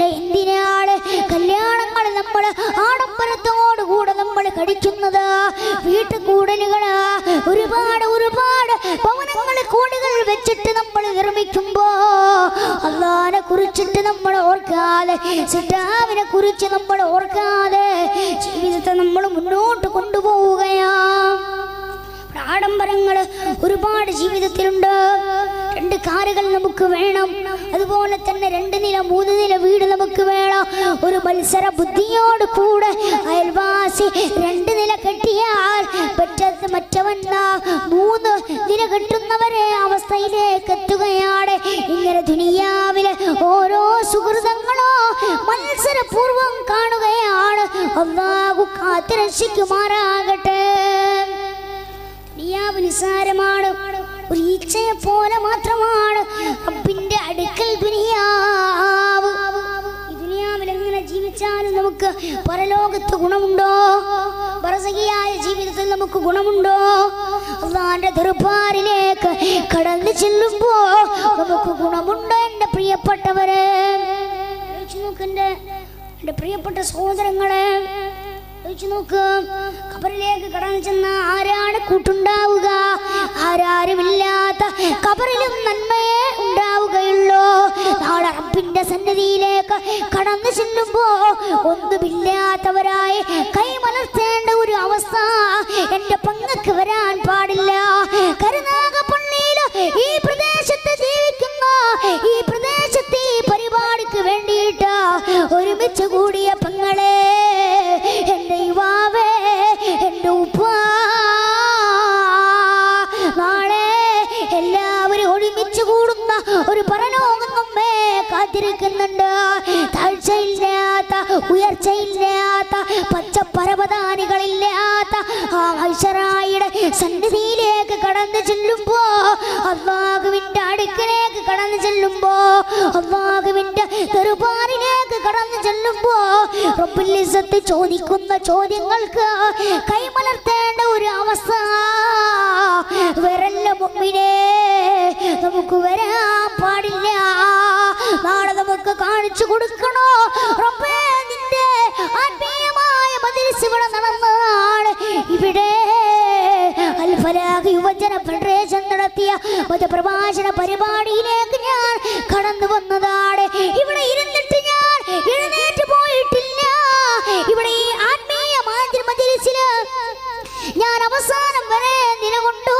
പിന്നെ എന്തിനാണ് കല്യാണങ്ങൾ നമ്മൾ ആഡംബരത്തോടുകൂടെ നമ്മൾ കഴിക്കുന്നത്? വീട്ടുകൂടലുകൾ ഒരുപാട് ഒരുപാട് ഭവനങ്ങൾ കോടികൾ വെച്ചിട്ട് നമ്മൾ നിർമ്മിക്കുമ്പോ അല്ലാഹുവിനെ കുറിച്ചിട്ട് നമ്മൾ ഓർക്കാതെ, സിട്ടാവിനെ കുറിച്ച് നമ്മൾ ഓർക്കാതെ ജീവിതത്തെ നമ്മൾ മുന്നോട്ട് കൊണ്ടുപോവുകയാ. ആഡംബരങ്ങൾ ഒരുപാട് ജീവിതത്തിലുണ്ട്. 2 കാറുകൾ നമുക്ക് വേണം, അതുപോലെ തന്നെ 2 നില 3 നില വീട് നമുക്ക് വേണം. ഒരു മത്സര ബുദ്ധിയോട് കൂടെ അയൽവാസി 2 നില കെട്ടിയാൽ മറ്റവൻ 3 നില കെട്ടുന്നവരെ അവസ്ഥയിലേക്ക് എത്തുകയാണ്. ഇങ്ങനെ ദുനിയാവിലെ ഓരോ സുഹൃതങ്ങളോ മത്സരപൂർവം കാണുകയാണ്. അല്ലാഹു കാത്തുരക്ഷിക്കുമാറാകട്ടെ. ദുനിയാവ് നിസ്സാരമാണ്, ഒരു ഈച്ചയെ പോലെ മാത്രമാണ് റബ്ബിന്റെ അടുക്കൽ ദുനിയാവ്. ഈ ദുനിയാവിൽ എങ്ങനെ ജീവിച്ചാലും നമുക്ക് പരലോകത്ത് ഗുണമുണ്ടോ? ബർസഖിയായ ജീവിതത്തിൽ നമുക്ക് ഗുണമുണ്ടോ? അല്ലാഹുവിന്റെ ദർബാറിലേക്ക് കടന്നു ചെല്ലുമ്പോ നമുക്ക് ഗുണമുണ്ടോ? എൻ്റെ പ്രിയപ്പെട്ടവരെ, എൻ്റെ പ്രിയപ്പെട്ട സഹോദരങ്ങളെ, നോക്ക്. ഖബറിലേക്ക് കടന്നു ചെന്ന ആരാണ് കൂട്ടുണ്ടാവുക? ആരാരുമില്ലാത്ത ഖബറിലും നന്മയെ ഉണ്ടാവുകയുള്ളൂ. നാളെ റബ്ബിന്റെ സന്നിധിയിലേക്ക് കടന്നു ചെല്ലുമ്പോ ഒന്നുമില്ലാത്തവരായി കൈമലർത്തേണ്ട ഒരു അവസ്ഥ എന്റെ പങ്കക്ക് വരാൻ പാടില്ല. കരുനാഗപ്പള്ളിയിൽ ഈ പ്രദേശത്ത് ജീവിക്കുന്ന, ഈ പ്രദേശത്തെ ഈ പരിപാടിക്ക് വേണ്ടിയിട്ട് ഒരുമിച്ച് കൂടിയ പെങ്ങളെ, എൻ്റെ യുവാവേ, എൻ്റെ ഉപ്പ, നാളെ എല്ലാവരും ഒരുമിച്ച് കൂടുന്ന ഒരു പരലോകം നമ്മെ കാത്തിരിക്കുന്നുണ്ട്. താഴ്ചയില്ലാത്ത, ഉയർച്ചയില്ലാത്ത, പച്ചപ്പരവതാനികളില്ലാത്ത ആ ഹൈശറായിയുടെ സന്നിധിയിലേക്ക് കടന്നു ചെല്ലുമ്പോ, അല്ലാഹുവിന്റെ അടുക്കലേക്ക് കടന്നു ചെല്ലുമ്പോ, അല്ലാഹുവിന്റെ ദർബാറിലേക്ക് കടന്നു ചെല്ലുമ്പോ റബ്ബുൽ ഇസ്സത്ത് ചോദിക്കുന്ന ചോദ്യങ്ങൾക്ക് കൈമലർത്തേണ്ട ഒരു അവസ്ഥ വരല്ല മുഅ്മിനേ, നമുക്ക് വരാൻ പാടില്ല. നാളെ നമുക്ക് കാണിച്ചു കൊടുക്കണോ റബ്ബേ, നിന്റെ ആത്മീയമായ മജ്‌ലിസ് ഇവിടെ നടന്നതാണ്. ഇവിടെ അൽ ഫലാഹ് യുവജന ഫെഡറേഷൻ നടത്തിയ മതപ്രഭാഷണ പരിപാടിയിലേക്ക് ഞാൻ കടന്നു വന്നതാണ്. ഇവിടെ ഇരുന്നിട്ട് ഞാൻ എഴുന്നേറ്റ് പോയിട്ടില്ല. ഇവിടെ ഈ ആത്മീയ മജ്‌ലിസില് ഞാൻ അവസാനം വരെ നിലകൊണ്ടു.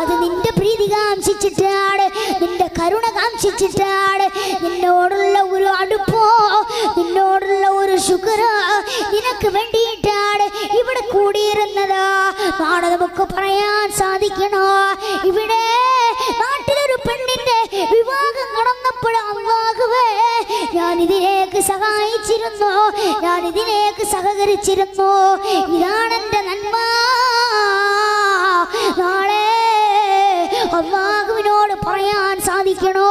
അത് നിന്റെ പ്രീതി കാംക്ഷിച്ചിട്ടാണ്, നിന്റെ കരുണ കാംക്ഷിച്ചിട്ടാണ്. നിന്നോടുള്ള ഒരു അടുപ്പോ, നിന്നോടുള്ള ഒരു ശുക്ർ നിനക്ക് വേണ്ടിയിട്ടാണ് ഇവിടെ കൂടിയിരുന്നത്. നാളെ നമുക്ക് പറയാൻ സാധിക്കണോ, ഇവിടെ നാട്ടിലൊരു പെണ്ണിന്റെ വിവാഹം നടന്നപ്പോൾ അല്ലാഹുവേ, ഞാൻ ഇതിലേക്ക് സഹായിച്ചിരുന്നു, ഞാൻ ഇതിലേക്ക് സഹകരിച്ചിരുന്നു, ഇതാണ് എൻ്റെ നന്മ. നാളെ അല്ലാഹുവിനോട് പറയാൻ സാധിക്കണോ,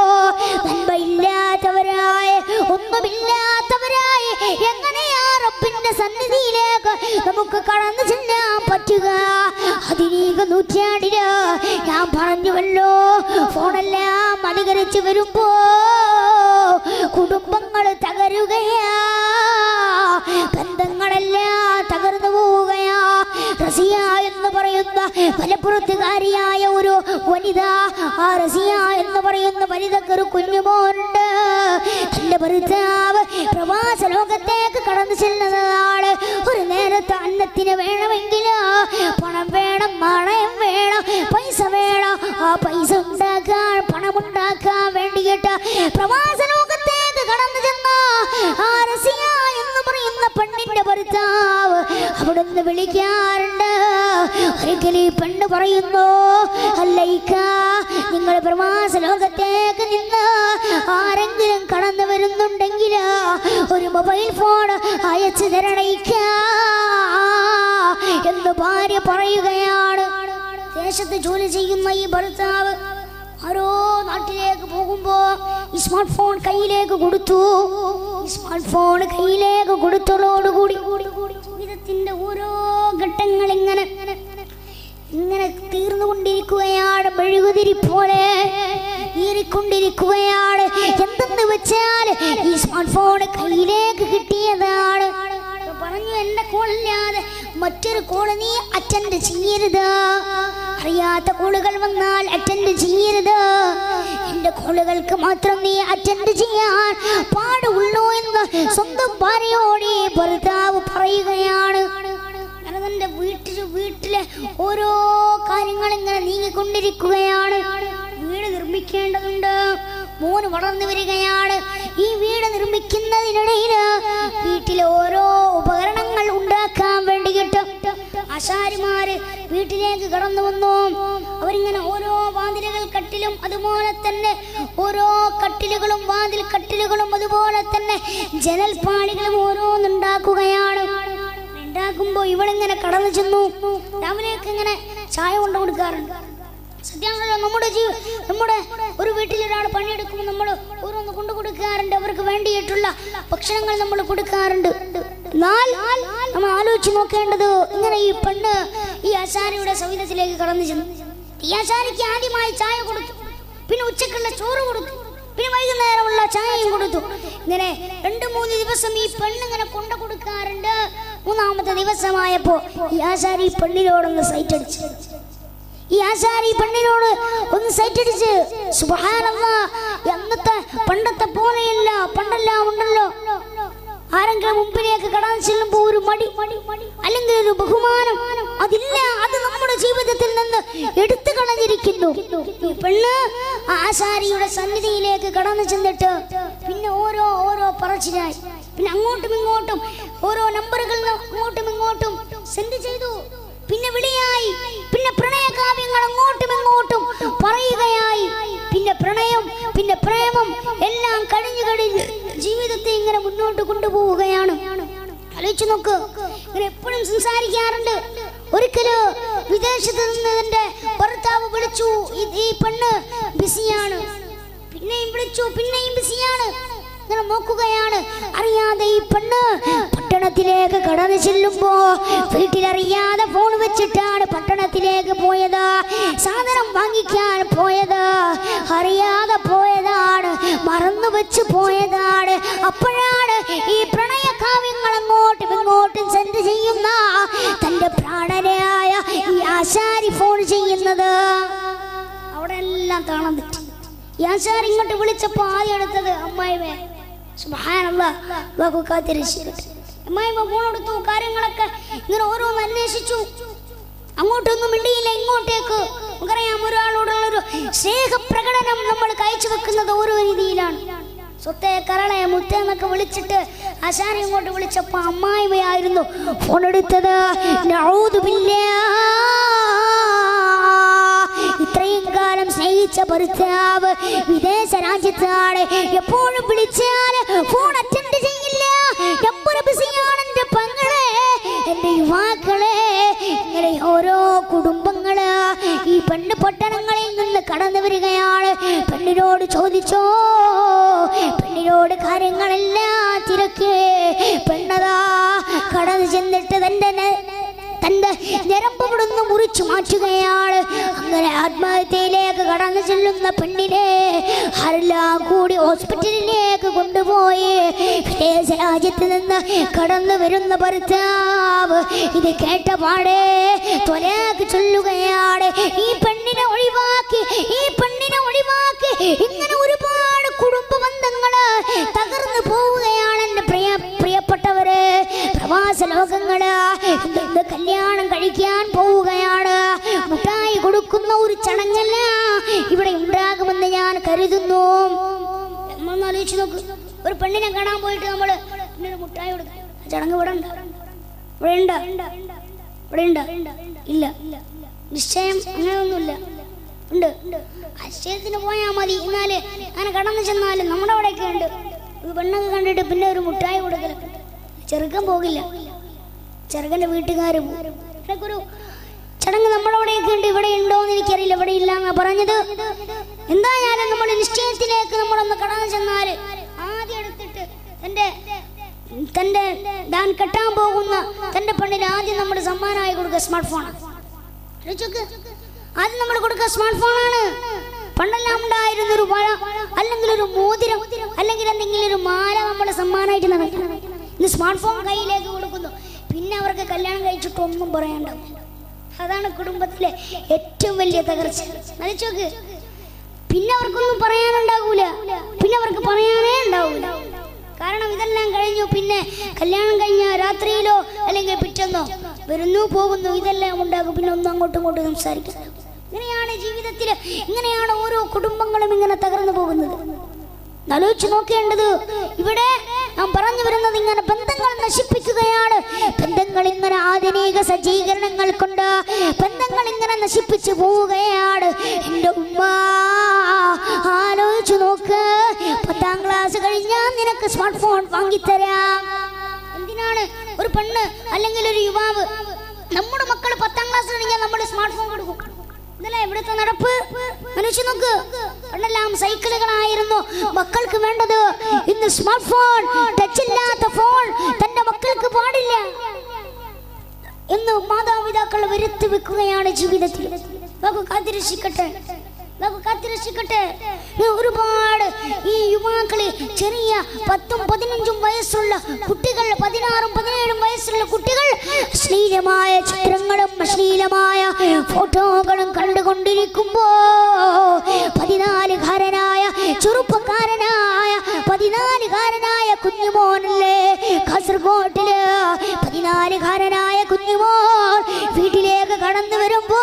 നന്മയില്ലാത്തവരായ, ഒന്നുമില്ലാത്തവരായ എങ്ങനെയാ റബ്ബിന്റെ സന്നിധിയിലേക്ക് നമുക്ക് കടന്നു ചെല്ലാൻ പറ്റുക? ആധുനിക നൂറ്റാണ്ടില് ഞാൻ പറഞ്ഞുവല്ലോ, ഫോണെല്ലാം അധികരിച്ചു വരുമ്പോ കുടുംബങ്ങൾ തകരുകയാ, ബന്ധങ്ങളെല്ലാം തകർന്നു പോവുകയാ. റസിയ എന്ന് പറയുന്ന മലപ്പുറത്തുകാരിയായ ഒരു വനിത, ആ റസിയ എന്ന് പറയുന്ന വനിതക്കൊരു കുഞ്ഞുമോനുണ്ട്. തന്റെ ഭർത്താവ് പ്രവാസ ലോകത്തേക്ക് കടന്നു ചെല്ലുന്നതാണ്. ഒരു നേരത്തെ അന്നത്തിന് വേണമെങ്കിൽ പണം വേണം, നാണയം വേണം, പൈസ വേണം. ആ പൈസ ഉണ്ടാക്കാൻ, പണമുണ്ടാക്കാൻ വേണ്ടിയിട്ട് പ്രവാസ ലോകത്തേക്ക് കടന്നു ചെന്ന ആ റസിയ എന്ന് പറയുന്ന പെണ്ണിന്റെ ഭർത്താവ് അവിടുന്ന് വിളിക്കാറുണ്ട്. ഒരിക്കൽ ഈ പെണ്ണ് പറയുന്നു, അല്ലൈക്ക, നിങ്ങൾ പ്രവാസ ലോകത്തേക്ക് നിന്ന് ആരെങ്കിലും കടന്നു വരുന്നുണ്ടെങ്കിൽ ഒരു മൊബൈൽ ഫോൺ അയച്ചു തരണൈക്ക എന്ന് ഭാര്യ പറയുകയാണ്. ദേശത്ത് ജോലി ചെയ്യുന്ന ഈ ഭർത്താവ് ആരോ നാട്ടിലേക്ക് പോകുമ്പോ ഈ സ്മാർട്ട് ഫോൺ കയ്യിലേക്ക് കൊടുത്തു. സ്മാർട്ട് ഫോൺ കയ്യിലേക്ക് കൊടുത്തതോടുകൂടി ജീവിതത്തിന്റെ ഓരോ ഘട്ടങ്ങൾ ഇങ്ങനെ തീർന്നുകൊണ്ടിരിക്കുകയാണ്. മെഴുകുതിരി പോലെ ഈ അരങ്ങേറിക്കൊണ്ടിരിക്കുകയാണ്. എന്തെന്ന് വെച്ചാൽ ഈ സ്മാർട്ട് ഫോൺ കയ്യിലേക്ക് കിട്ടിയതാണ്. പറഞ്ഞു, എന്റെ കോളില്ലാതെ മറ്റൊരു കോള് നീ അറ്റൻഡ് ചെയ്യരുത്. അറിയാത്ത കോളുകൾ വന്നാൽ അറ്റൻഡ് ചെയ്യരുത്. എന്റെ കോളുകൾക്ക് മാത്രം നീ അറ്റൻഡ് ചെയ്യാൻ പാടുള്ളൂ എന്ന് സ്വന്തം ഭാര്യയോട് ഈ ഭർത്താവ് പറയുകയാണ്. തന്റെ വീട്ടിലെ ഓരോ കാര്യങ്ങൾ ഇങ്ങനെ നീങ്ങിക്കൊണ്ടിരിക്കുകയാണ്. വീട് നിർമ്മിക്കേണ്ടതുണ്ട്. മോന് വളർന്നു വരികയാണ്. ഈ വീട് നിർമ്മിക്കുന്നതിനിടയിൽ വീട്ടിലെ ഓരോ ഉപകരണങ്ങൾ ഉണ്ടാക്കാൻ വേണ്ടിയിട്ട് ആശാരിമാര് വീട്ടിലേക്ക് കടന്നു വന്നു. അവരിങ്ങനെ ഓരോ വാതിലുകൾ കട്ടിലും അതുപോലെ തന്നെ ഓരോ കട്ടിലുകളും വാതിൽ കട്ടിലുകളും അതുപോലെ തന്നെ ജനൽപ്പാളികളും ഓരോന്നുണ്ടാക്കുകയാണ്. ഉണ്ടാക്കുമ്പോ ഇവളിങ്ങനെ കടന്നു ചെന്നു. രാവിലെയൊക്കെ ഇങ്ങനെ ചായ കൊണ്ടു കൊടുക്കാറുണ്ട്. സത്യമാണല്ലോ, നമ്മുടെ ഒരു വീട്ടിൽ ഒരാൾ പണിയെടുക്കുമ്പോൾ നമ്മൾ ഓരോന്ന് കൊണ്ടു കൊടുക്കാറുണ്ട്. അവർക്ക് വേണ്ടിയിട്ടുള്ള ഭക്ഷണങ്ങൾ നമ്മൾ കൊടുക്കാറുണ്ട്. എന്നാൽ നമ്മൾ ആലോചിച്ച് നോക്കേണ്ടത്, ഇങ്ങനെ ഈ പെണ്ണ് ഈ ആശാരിയുടെ സവിധത്തിലേക്ക് കടന്നു ചെന്നു. ഈ ആശാരിക്ക് ആദ്യമായി ചായ കൊടുത്തു, പിന്നെ ഉച്ചക്കുള്ള ചോറ് കൊടുത്തു, പിന്നെ വൈകുന്നേരമുള്ള ചായയും കൊടുത്തു. ഇങ്ങനെ 2-3 ദിവസം ഈ പെണ്ണിങ്ങനെ കൊണ്ടു കൊടുക്കാറുണ്ട്. 3-ാമത്തെ ദിവസമായപ്പോ ഈ ആശാരി പെണ്ണിനോടൊന്ന് സൈറ്റ് അടിച്ചു. ഈ ആശാരി പെണ്ണിനോട് ഒന്ന് സൈറ്റ് അടിച്ച്, സുബ്ഹാനല്ലാഹ്, അന്നത്തെ പണ്ടത്തെ പോലെയല്ല. പണ്ടെല്ലാം ഉണ്ടല്ലോ, ആരെങ്കിലും മുമ്പിലേക്ക് കടന്നു ചെല്ലുമ്പോ ഒരു മടി അല്ലെങ്കിൽ ഒരു ബഹുമാനം, അതില്ല. അത് നമ്മുടെ ജീവിതത്തിൽ നിന്ന് എടുത്തു കളഞ്ഞിരിക്കുന്നു. ഈ പെണ്ണ് ആശാരിയുടെ സന്നിധിയിലേക്ക് കടന്നു ചെന്നിട്ട് പിന്നെ ഓരോ പറച്ചിലായി. പിന്നെ അങ്ങോട്ടും ഇങ്ങോട്ടും ഓരോ നമ്പറുകൾ അങ്ങോട്ടും ഇങ്ങോട്ടും സെൻഡ് ചെയ്തു. പിന്നെ വിളിയായി. പിന്നെ പ്രണയകാവ്യങ്ങൾ അങ്ങോട്ടും ഇങ്ങോട്ടും പറയുകയായി. പിന്നെ പ്രണയം, പിന്നെ പ്രേമം എല്ലാം കഴിഞ്ഞ് ജീവിതത്തെ ഇങ്ങനെ മുന്നോട്ട് കൊണ്ടുപോവുകയാണ്. ആലോചിച്ചു നോക്ക്, ഇങ്ങനെ എപ്പോഴും സംസാരിക്കാറുണ്ട്. ഒരിക്കല് വിദേശത്ത് നിന്നതിന്റെ ഭർത്താവ് വിളിച്ചു, ഈ പെണ്ണ് ബിസിയാണ്. പിന്നെയും വിളിച്ചു, പിന്നെയും ബിസിയാണ്. ഇങ്ങനെ നോക്കുകയാണ്. അറിയാതെ ഈ പെണ്ണ് പട്ടണത്തിലേക്ക് കടന്നു ചെല്ലുമ്പോ വീട്ടിലറിയാതെ ഫോൺ വെച്ചിട്ടാണ് പട്ടണത്തിലേക്ക് പോയത്. സാധനം വാങ്ങിക്കാൻ പോയത്, അറിയാതെ പോയതാണ്, മറന്നു വെച്ച് പോയതാണ്. അപ്പോഴാണ് ഈ പ്രണയ കാവ്യങ്ങൾ അങ്ങോട്ടും ഇങ്ങോട്ടും സെൻഡ് ചെയ്യുന്ന തന്റെ പ്രാണനായ ഈ ആശാരി ഫോൺ ചെയ്യുന്നത്. അവിടെ എല്ലാം താളം തെറ്റി. ഈ ആശാരി ഇങ്ങോട്ട് വിളിച്ചപ്പോ ആദ്യം എടുത്തത് അമ്മായിമേ. സുബ്ഹാനല്ലാഹ്, അല്ലാഹു കാത്തിരക്ഷിക്കട്ടെ. അമ്മായിമ്മ ഫോൺ എടുത്തു. കാര്യങ്ങളൊക്കെ ഇങ്ങനെ ഓരോന്ന് അന്വേഷിച്ചു. അങ്ങോട്ടൊന്നും മിണ്ടിയില്ല. ഇങ്ങോട്ടേക്ക് നമുക്കറിയാം, ഒരാളോടുള്ളൊരു സ്നേഹപ്രകടനം നമ്മൾ കാഴ്ചവെക്കുന്നത് ഓരോ രീതിയിലാണ്. സ്വത്തെ കരളെ മുത്തേ എന്നൊക്കെ വിളിച്ചിട്ട് ആശാരി ഇങ്ങോട്ട് വിളിച്ചപ്പോ അമ്മായിമ്മയായിരുന്നു ഫോൺ എടുത്തത്. നഊദു ബില്ലാഹ്, ഇത്രയും കാലം സ്നേഹിച്ച ഭർത്താവ് വിദേശ രാജ്യത്താണ്. എപ്പോഴും വിളിച്ചാൽ ഫോൺ അറ്റൻഡ് ചെയ്യില്ല. നമ്പർ ബിസിയാണ്. എന്റെ പെങ്ങളെ, എന്റെ യുവാക്കളെ, ഇങ്ങനെ ഓരോ കുടുംബങ്ങള് ഈ പെണ്ണ് പട്ടണങ്ങളിൽ നിന്ന് കടന്നു വരികയാണ്. പെണ്ണിനോട് ചോദിച്ചോ, പെണ്ണിനോട് കാര്യങ്ങളെല്ലാം തിരക്കി. പെണ്ണതാ കടന്നു ചെന്നിട്ട് തന്റെ ഞരമ്പുവിടുന്ന് മുറിച്ചു മാറ്റുകയാണ്. അങ്ങനെ ആത്മഹത്യയിലേക്ക് കടന്നു ചെല്ലുന്ന പെണ്ണിനെ എല്ലാം കൂടി ഹോസ്പിറ്റലിലേക്ക് കൊണ്ടുപോയി. വിദേശ രാജ്യത്ത് നിന്ന് കടന്നു വരുന്ന ഭർത്താവ് ഇത് കേട്ട പാടെ ത്വലാഖ് ചൊല്ലുകയാണ്. ഈ പെണ്ണിനെ ഒഴിവാക്കി, ഈ പെണ്ണിനെ ഒഴിവാക്കി. ഇങ്ങനെ ഒരുപാട് കുടുംബ ബന്ധങ്ങള് തകർന്നു പോവുകയാണ്. എന്റെ പ്രിയപ്പെട്ടവര്, പ്രവാസ ലോകങ്ങള് ഇന്ന് കല്യാണം കഴിക്കാൻ പോവുകയാണ്. മുട്ടായി കൊടുക്കുന്ന ഒരു ചടങ്ങല്ല ഇവിടെ ഉണ്ടാകുമെന്ന് ഞാൻ കരുതുന്നു. എന്നൊന്ന് ആലോചിച്ച് നോക്ക്. ഒരു പെണ്ണിനെ കാണാൻ പോയിട്ട് നമ്മള് മുട്ടായി കൊടുക്കുക, ചടങ്ങ് ഇവിടെ ഉണ്ട്, ഇവിടെ ഉണ്ട്, ഇവിടെ ഉണ്ട്, ഇല്ല. നിശ്ചയം അങ്ങനെയൊന്നുമില്ല. ഉണ്ട്, നിശ്ചയത്തിന് പോയാൽ മതി. എന്നാല് അങ്ങനെ കടന്നു ചെന്നാലും നമ്മുടെ അവിടെയൊക്കെ ഉണ്ട്. പെണ്ണൊക്കെ കണ്ടിട്ട് പിന്നെ ഒരു മുട്ടായി കൊടുക്കല. ചെറുക്കൻ പോകില്ല, ചെറുക്കൻ്റെ വീട്ടുകാരും. ഇതൊക്കെ ഒരു ചടങ്ങ് നമ്മളവിടെയൊക്കെ ഉണ്ട്. ഇവിടെ ഉണ്ടോ എന്ന് എനിക്കറിയില്ല. ഇവിടെ ഇല്ല എന്നാ പറഞ്ഞത്. എന്തായാലും നമ്മൾ നിശ്ചയത്തിലേക്ക് നമ്മളൊന്ന് കടന്നു ചെന്നാല് ആദ്യം എടുത്തിട്ട് തന്റെ താൻ കെട്ടാൻ പോകുന്ന തന്റെ പെണ്ണിന് ആദ്യം നമ്മൾ സമ്മാനമായി കൊടുക്കുക സ്മാർട്ട് ഫോണാണ്. ആദ്യം നമ്മൾ കൊടുക്കുക സ്മാർട്ട് ഫോണാണ്. പണ്ടെല്ലാം ഉണ്ടായിരുന്ന ഒരു വള, അല്ലെങ്കിൽ ഒരു മോതിരം, അല്ലെങ്കിൽ എന്തെങ്കിലും ഒരു മാല നമ്മുടെ സമ്മാനമായിട്ട് നടക്കണം. ഇന്ന് സ്മാർട്ട് ഫോൺ കയ്യിലേക്ക് കൊടുക്കുന്നു. പിന്നെ അവർക്ക് കല്യാണം കഴിച്ചിട്ടൊന്നും പറയാണ്ടാവും. അതാണ് കുടുംബത്തിലെ ഏറ്റവും വലിയ തകർച്ച. നടിച്ചോക്ക്, പിന്നെ അവർക്കൊന്നും പറയാനുണ്ടാകൂല, പിന്നെ അവർക്ക് പറയാനേ ഉണ്ടാവൂല. കാരണം ഇതെല്ലാം കഴിഞ്ഞു. പിന്നെ കല്യാണം കഴിഞ്ഞ രാത്രിയിലോ അല്ലെങ്കിൽ പിറ്റെന്നോ വരുന്നു പോകുന്നു, ഇതെല്ലാം ഉണ്ടാകും. പിന്നെ ഒന്നും അങ്ങോട്ടും ഇങ്ങോട്ടും സംസാരിക്കുന്നത്. ഇങ്ങനെയാണ് ജീവിതത്തിൽ, ഇങ്ങനെയാണ് ഓരോ കുടുംബങ്ങളും ഇങ്ങനെ തകർന്നു പോകുന്നത്. ആലോചിച്ച് നോക്കേണ്ടത്. ഇവിടെ നാം പറഞ്ഞു വരുന്നത് ഇങ്ങനെ ബന്ധങ്ങൾ നശിപ്പിക്കുകയാണ്. ബന്ധങ്ങൾ ഇങ്ങനെ ആധുനിക സജ്ജീകരണങ്ങൾ കൊണ്ട് ബന്ധങ്ങൾ ഇങ്ങനെ നശിപ്പിച്ചു പോവുകയാണ്. എൻ്റെ ഉമ്മ ആലോചിച്ചു നോക്ക്. 10ാം ക്ലാസ് കഴിഞ്ഞാൽ നിനക്ക് സ്മാർട്ട് ഫോൺ വാങ്ങിത്തരാം. എന്തിനാണ് ഒരു പെണ്ണ് അല്ലെങ്കിൽ ഒരു യുവാവ്, നമ്മുടെ മക്കൾ 10ാം ക്ലാസ് കഴിഞ്ഞാൽ നമ്മൾ സ്മാർട്ട് ഫോൺ കൊടുക്കും? ഇന്നലെ ഇവിടുത്തെ നടപ്പ് മനുഷ്യ നോക്ക്. പണ്ടെല്ലാം സൈക്കിളുകളായിരുന്നു മക്കൾക്ക് വേണ്ടത്. ഇന്ന് സ്മാർട്ട് ഫോൺ, ടച്ച് ഇല്ലാത്ത ഫോൺ തന്റെ മക്കൾക്ക് പാടില്ല എന്ന് മാതാപിതാക്കൾ വരുത്തി വെക്കുകയാണ് ജീവിതത്തിൽ. നമുക്ക് കാത്തിരക്ഷിക്കട്ടെ, നമുക്ക് കാത്തിരക്ഷിക്കട്ടെ. ഒരുപാട് ഈ യുവാക്കള്, ചെറിയ 10ഉം 15ഉം വയസ്സുള്ള കുട്ടികൾ, 16ഉം 17ഉം വയസ്സുള്ള കുട്ടികൾ അശ്ലീലമായ ചിത്രങ്ങളും അശ്ലീലമായ ഫോട്ടോകളും കണ്ടുകൊണ്ടിരിക്കുമ്പോ 14കാരനായ ചെറുപ്പക്കാരനായ 14കാരനായ കുഞ്ഞുമോനല്ലേ കാസർഗോട്ടില് 14കാരനായ കുഞ്ഞുമോൻ വീട്ടിലേക്ക് കടന്നു വരുമ്പോ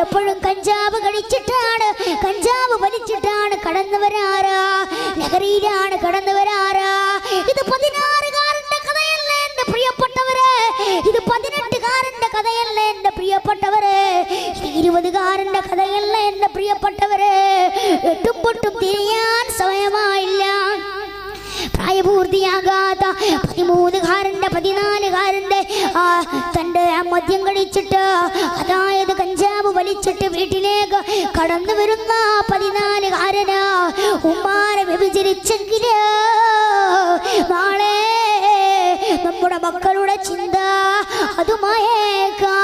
എപ്പോഴും കഞ്ചാവ് കഴിച്ചിട്ടാണ്, കഞ്ചാവ് വലിച്ചിട്ടാണ് കടന്നു വരാറ്, ലഹരിയിലാണ് കടന്നു വരാറ്. ഇത് 16കാരന്റെ കഥയല്ലേ എന്റെ പ്രിയപ്പെട്ടവരെ? ഇത് 18കാരന്റെ കഥയല്ലേ എന്റെ പ്രിയപ്പെട്ടവരെ? 20കാരന്റെ കഥയല്ലേ എന്റെ പ്രിയപ്പെട്ടവരെ? എട്ടും പൊട്ടും തിരിയാൻ സമയമായില്ല. പ്രായപൂർത്തിയാകാത്ത 13കാരന്റെ 14കാരന്റെ തന്റെ മദ്യം കഴിച്ചിട്ട്, അതായത് കഞ്ചാവ് വലിച്ചിട്ട് വീട്ടിലേക്ക് കടന്നു വരുന്ന 14കാരന് ഉമ്മാരെ വ്യഭിചരിച്ചെങ്കില് നാളെ നമ്മുടെ മക്കളുടെ ചിന്ത അതുമായേക്കാ.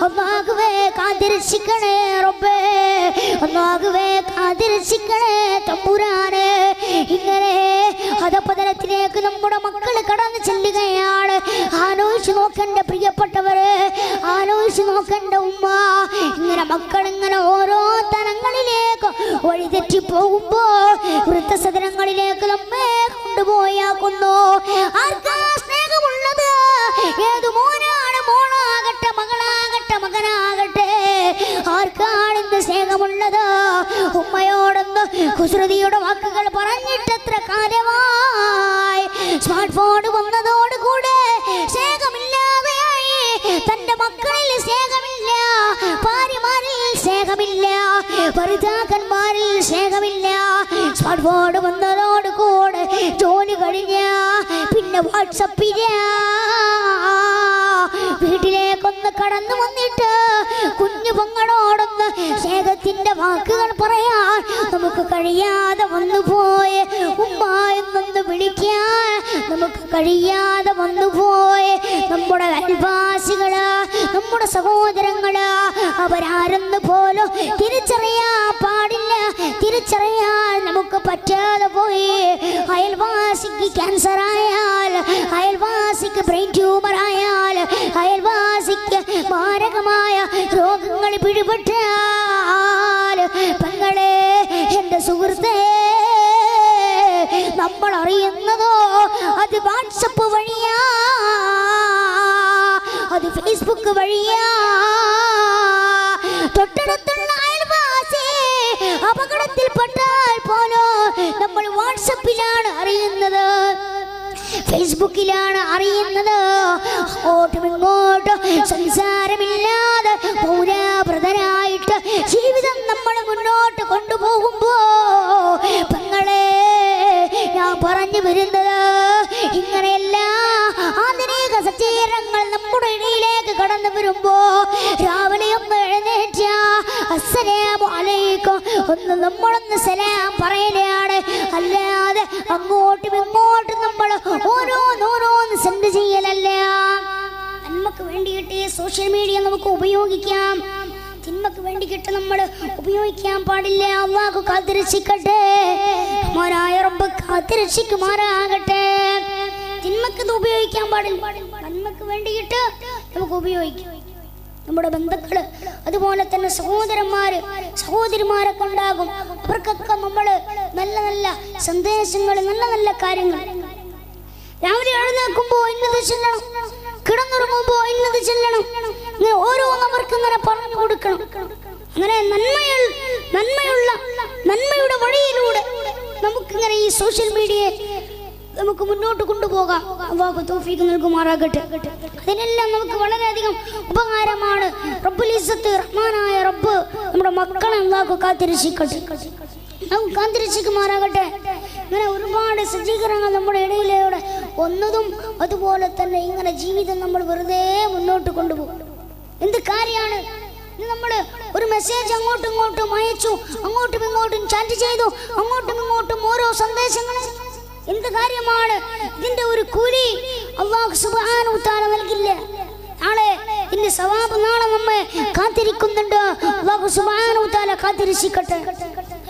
ഒന്നാകുവേ കാത്തിരക്ഷിക്കണേ റബ്ബേ, ഒന്നാകുവേ കാത്തിരക്ഷിക്കണേ തമ്പുരാനെ. ഇങ്ങനെ അധപതനത്തിലേക്ക് നമ്മുടെ മക്കൾ കടന്നു ചെല്ലുകയാണ്. ആലോചിച്ച് നോക്കണ്ട പ്രിയപ്പെട്ടവരെ, ആലോചിച്ച് നോക്കണ്ട ഉമ്മ. ഇങ്ങനെ മക്കൾ ഇങ്ങനെ ഓരോ തലങ്ങളിലേക്ക് വഴിതെറ്റി പോകുമ്പോ വൃദ്ധസദനങ്ങളിലേക്ക് നമ്മെ കൊണ്ടുപോയാക്കുന്നു. ആർക്കാ സ്നേഹമുള്ളത്? ഏത് മോനാണ്, മോളാകട്ടെ മകളാകട്ടെ മകനാകട്ടെ, ആർക്കാണ് ഇന്ന് സ്നേഹമുള്ളത്? ഉമ്മയോടൊന്ന് കുസൃതിയുടെ വാക്കുകൾ പറഞ്ഞിട്ട് എത്ര കാലമായി. സ്മാർട്ട് ഫോൺ വന്നതോടുകൂടെ സ്നേഹമില്ലാതെയായി. തന്റെ മക്കളിൽ സ്നേഹമില്ല, ഭാര്യമാരിൽ സ്നേഹമില്ല, ഭർത്താക്കന്മാരിൽ സ്നേഹമില്ല. സ്മാർട്ട് ഫോൺ വന്നതോടുകൂടെ ജോലി കഴിഞ്ഞ പിന്നെ വാട്സപ്പില്ല. വീട്ടിലേക്കൊന്ന് കടന്നു വന്നിട്ട് കുഞ്ഞു പെങ്ങളോടൊന്ന് സ്നേഹത്തിന്റെ വാക്കുകൾ പറയാൻ നമുക്ക് കഴിയാതെ വന്നുപോയി. ഉമ്മ എന്നൊന്ന് വിളിക്കാൻ നമുക്ക് കഴിയാതെ വന്നുപോയി. നമ്മുടെ അയൽവാസികള്, നമ്മുടെ സഹോദരങ്ങള്, അവരാരെന്ന് പോലും തിരിച്ചറിയാൻ പാടില്ല, തിരിച്ചറിയാൻ നമുക്ക് പറ്റാതെ പോയി. അയൽവാസിക്ക് ക്യാൻസർ ആയാൽ, അയൽവാസിക്ക് ബ്രെയിൻ ട്യൂമർ ആയാൽ, അയൽവാസിക്ക് മാരകമായ രോഗങ്ങൾ പിടിപെട്ടാൽ, പെങ്ങളെ എന്റെ സുഹൃത്തേ, നമ്മൾ അറിയുന്നതോ അത് വാട്സപ്പ് വഴിയാ, അത് ഫേസ്ബുക്ക് വഴിയാ. തൊട്ടടുത്തുള്ള അയൽവാസി അപകടത്തിൽപ്പെട്ടാൽ പോലും നമ്മൾ വാട്സപ്പിലാണ് അറിയുന്നത്, ഫേസ്ബുക്കിലാണ് അറിയുന്നത്. അങ്ങോട്ടും ഇങ്ങോട്ടും സംസാരമില്ലാതെ പൗരാവൃതരായിട്ട് ജീവിതം നമ്മൾ മുന്നോട്ട് കൊണ്ടുപോകുമ്പോ പെങ്ങളെ, ഞാൻ പറഞ്ഞു വരുന്നത് ഇങ്ങനെയല്ല. ആധുനിക സജ്ജീകരണങ്ങൾ നമ്മുടെ ഇടയിലേക്ക് കടന്നു വരുമ്പോ രാവിലെ ഒന്ന് എഴുന്നേറ്റ അസ്സലാമു അലൈക്കും ഒന്ന് നമ്മളൊന്ന് സലാം പറയലാണ്. അല്ലാതെ അങ്ങോട്ടും ഇങ്ങോട്ടും നമ്മൾ ഓരോന്നോരോന്ന് സെൻഡ് ചെയ്യലല്ല. നന്മക്ക് വേണ്ടിയിട്ട് സോഷ്യൽ മീഡിയ നമുക്ക് ഉപയോഗിക്കാം, തിന്മക്ക് വേണ്ടിയിട്ട് നമ്മൾ ഉപയോഗിക്കാൻ പാടില്ല. അല്ലാഹു കാത്തിരക്ഷിക്കട്ടെ. റഹ്മാനായ റബ്ബ് കാത്തിരക്ഷിക്കുമാറാകട്ടെ. തിന്മക്ക് ഇത് ഉപയോഗിക്കാൻ പാടില്ല. നന്മക്ക് വേണ്ടിയിട്ട് നമുക്ക് ഉപയോഗിക്കാം. നമ്മുടെ ബന്ധുക്കള്, അതുപോലെ തന്നെ സഹോദരന്മാര് സഹോദരിമാരൊക്കെ ഉണ്ടാകും. അവർക്കൊക്കെ നമ്മൾ നല്ല നല്ല സന്ദേശങ്ങൾ, നല്ല നല്ല കാര്യങ്ങൾ, രാവിലെ എഴുന്നേൽക്കുമ്പോ ഇന്നത് ചെല്ലണം, കിടന്നുറങ്ങുമ്പോ ഇന്നത് ചെല്ലണം, ഇങ്ങനെ ഓരോന്നും അവർക്ക് ഇങ്ങനെ പറഞ്ഞു കൊടുക്കണം. അങ്ങനെ നന്മയുടെ വഴിയിലൂടെ നമുക്കിങ്ങനെ ഈ സോഷ്യൽ മീഡിയയെ നമുക്ക് മുന്നോട്ട് കൊണ്ടുപോകാം. അല്ലാഹു തൗഫീഖ് നൽകുമാറാകട്ടെ. അതിനെല്ലാം നമുക്ക് വളരെയധികം ഉപകാരമാണ്. റബ്ബുൽ ഇസ്സത്ത് റഹ്മാനായ റബ്ബ് നമ്മുടെ മക്കളെ അല്ലാഹു കാത്തിരക്ഷിക്കട്ടെ, കാത്തിരക്ഷിക്കുമാറാകട്ടെ. ഇങ്ങനെ ഒരുപാട് സജ്ജീകരണങ്ങൾ നമ്മുടെ ഇടയിലൂടെ ഒന്നതും അതുപോലെ തന്നെ ഇങ്ങനെ ജീവിതം നമ്മൾ വെറുതെ മുന്നോട്ട് കൊണ്ടുപോകും. എന്ത് കാര്യമാണ് ഇത്? നമ്മൾ ഒരു മെസ്സേജ് അങ്ങോട്ടും ഇങ്ങോട്ടും അയച്ചു, അങ്ങോട്ടും ഇങ്ങോട്ടും ചാറ്റ് ചെയ്തു, അങ്ങോട്ടും ഇങ്ങോട്ടും ഓരോ സന്ദേശങ്ങൾ. എന്ത് കാര്യമാണ് ഇതിന്റെ ഒരു കൂലി അല്ലാഹു സുബ്ഹാനഹു തആല നൽകില്ല. നാളെ ഇതിന്റെ സവാബ് നാളെ നമ്മെ കാത്തിരിക്കുന്നുണ്ട്. അല്ലാഹു സുബ്ഹാനഹു തആല കാത്തിരക്ഷിക്കട്ടെ.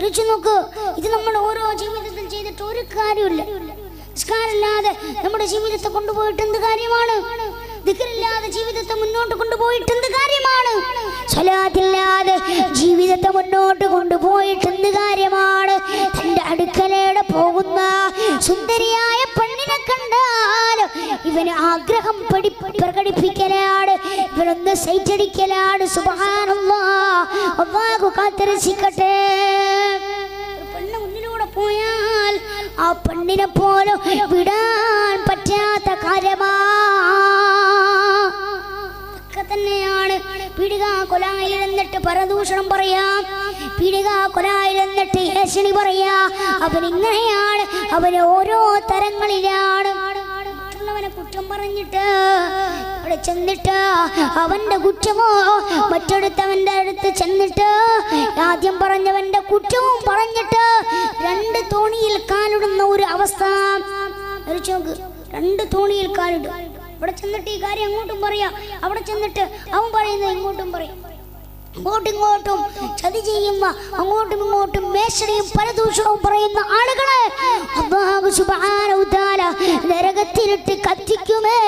രുചി നോക്ക്, ഇത് നമ്മൾ ഓരോ ജീവിതത്തിൽ ചെയ്തിട്ട് ഒരു കാര്യമില്ല. നിസ്കാരമില്ലാതെ നമ്മുടെ ജീവിതത്തെ കൊണ്ടുപോയിട്ട് എന്ത് കാര്യമാണ്? ദിക്റില്ലാതെ ജീവിതത്തെ മുന്നോട്ട് കൊണ്ടുപോയിട്ട് എന്ത് കാര്യമാണ്? സ്വലാത്തില്ലാതെ ജീവിതത്തെ മുന്നോട്ട് കൊണ്ടുപോയിട്ട് എന്ത് കാര്യമാണ്? തന്റെ അടുക്കലൂടെ പോകുന്ന സുന്ദരിയായ പെണ്ണിനെ കണ്ടാൽ ഇവന് ആഗ്രഹം പ്രകടിപ്പിക്കലാണ്, ഇവനൊന്ന് സൈറ്റടിക്കലാണ്. സുബ്ഹാനല്ലാഹ്, അല്ലാഹു കാത്തിരക്ഷിക്കട്ടെ. പെണ്ണ് മുന്നിലൂടെ പോയാൽ ആ പെണ്ണിനെ പോലും വിടാൻ പറ്റാത്ത കാര്യമാ തന്നെയാണ്. പീഡിക കൊലായിൽ എന്നിട്ട് പരദൂഷണം പറയാം, പീഡിക കൊലായിൽ എന്നിട്ട് ഏഷണി പറയാ. അവൻ ഇങ്ങനെയാണ്, അവന് ഓരോ തരങ്ങളിലാണ്. മറ്റുള്ളവനെ കുറ്റം പറഞ്ഞിട്ട് അവിടെ ചെന്നിട്ട് അവന്റെ കുറ്റമോ മറ്റടുത്തവന്റെ അടുത്ത് ചെന്നിട്ട് ആദ്യം പറഞ്ഞവന്റെ കുറ്റവും പറഞ്ഞിട്ട് രണ്ട് തോണിയിൽ കാലിടുന്ന ഒരു അവസ്ഥ. രണ്ട് തോണിയിൽ കാലിടും. അവിടെ ചെന്നിട്ട് ഈ കാര്യം അങ്ങോട്ടും പറയാ, അവിടെ ചെന്നിട്ട് അവൻ പറയുന്നത് ഇങ്ങോട്ടും പറയും. അങ്ങോട്ടും ഇങ്ങോട്ടും ചതി ചെയ്യുന്ന, അങ്ങോട്ടും ഇങ്ങോട്ടും മേശടിയും പരദൂഷണവും പറയുന്ന ആളുകളെ അല്ലാഹു സുബ്ഹാനഹു തആല നരകത്തിലിട്ട് കത്തിക്കുമേ.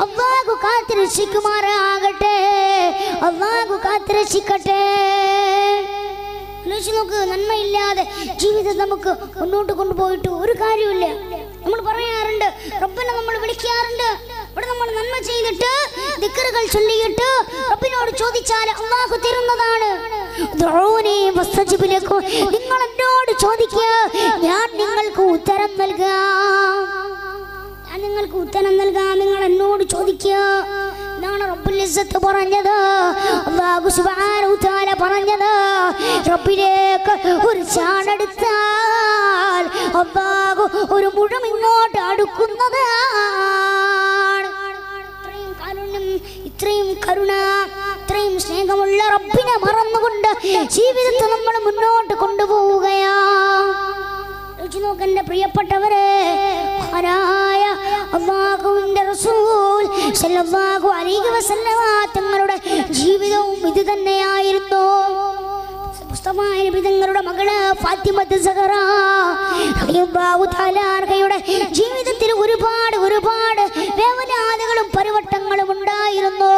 അല്ലാഹു കാത്തിരക്ഷിക്കുമാറാകട്ടെ, അല്ലാഹു കാത്തിരക്ഷിക്കട്ടെ. നോക്ക്, നന്മയില്ലാതെ ജീവിതം നമുക്ക് മുന്നോട്ട് കൊണ്ടുപോയിട്ട് ഒരു കാര്യമില്ല. നമ്മൾ പറയാറുണ്ട്, റബ്ബിനെ നമ്മൾ വിളിക്കാറുണ്ട്. ഇവിടെ നമ്മൾ നന്മ ചെയ്തിട്ട് ദിക്റുകൾ ചൊല്ലിയിട്ട് റബ്ബിനോട് ചോദിച്ചാൽ അല്ലാഹു തരുന്നതാണ്. നിങ്ങൾ എന്നോട് ചോദിക്കുക, ഞാൻ നിങ്ങൾക്ക് ഉത്തരം നൽകാം. നിങ്ങൾ എന്നോട് ചോദിക്കുക. ഇതാണ് റബ്ബുൽ ഇസ്സത്ത് പറഞ്ഞത്, അല്ലാഹു സുബ്ഹാനഹു തആല പറഞ്ഞത്. റബ്ബിലേക്ക് ഒരു ചാണെടുത്താൽ അല്ലാഹു ഒരു മുഴം ഇങ്ങോട്ട് അടുക്കുന്നത്. ഇത്രയും കരുണ, ഇത്രയും സ്നേഹമുള്ള റബ്ബിനെ മറന്നുകൊണ്ട് ജീവിതത്തെ നമ്മൾ മുന്നോട്ട് കൊണ്ടുപോവുകയാ. നോക്കന്റെ പ്രിയപ്പെട്ടവരെ, മഹാനായ അല്ലാഹുവിന്റെ റസൂൽ സല്ലല്ലാഹു അലൈഹി വസല്ലമ തങ്ങളുടെ ജീവിതവും ഇത് തന്നെയായിരുന്നു. മുസ്തഫ നബി തങ്ങളുടെ മകള് ഫാത്തിമത്ത് സഹറ റളിയല്ലാഹു തആല അൻഹയുടെ ജീവിതത്തിൽ ഒരുപാട് വേവനാദികളും പരിവട്ടങ്ങളും ഉണ്ടായിരുന്നു.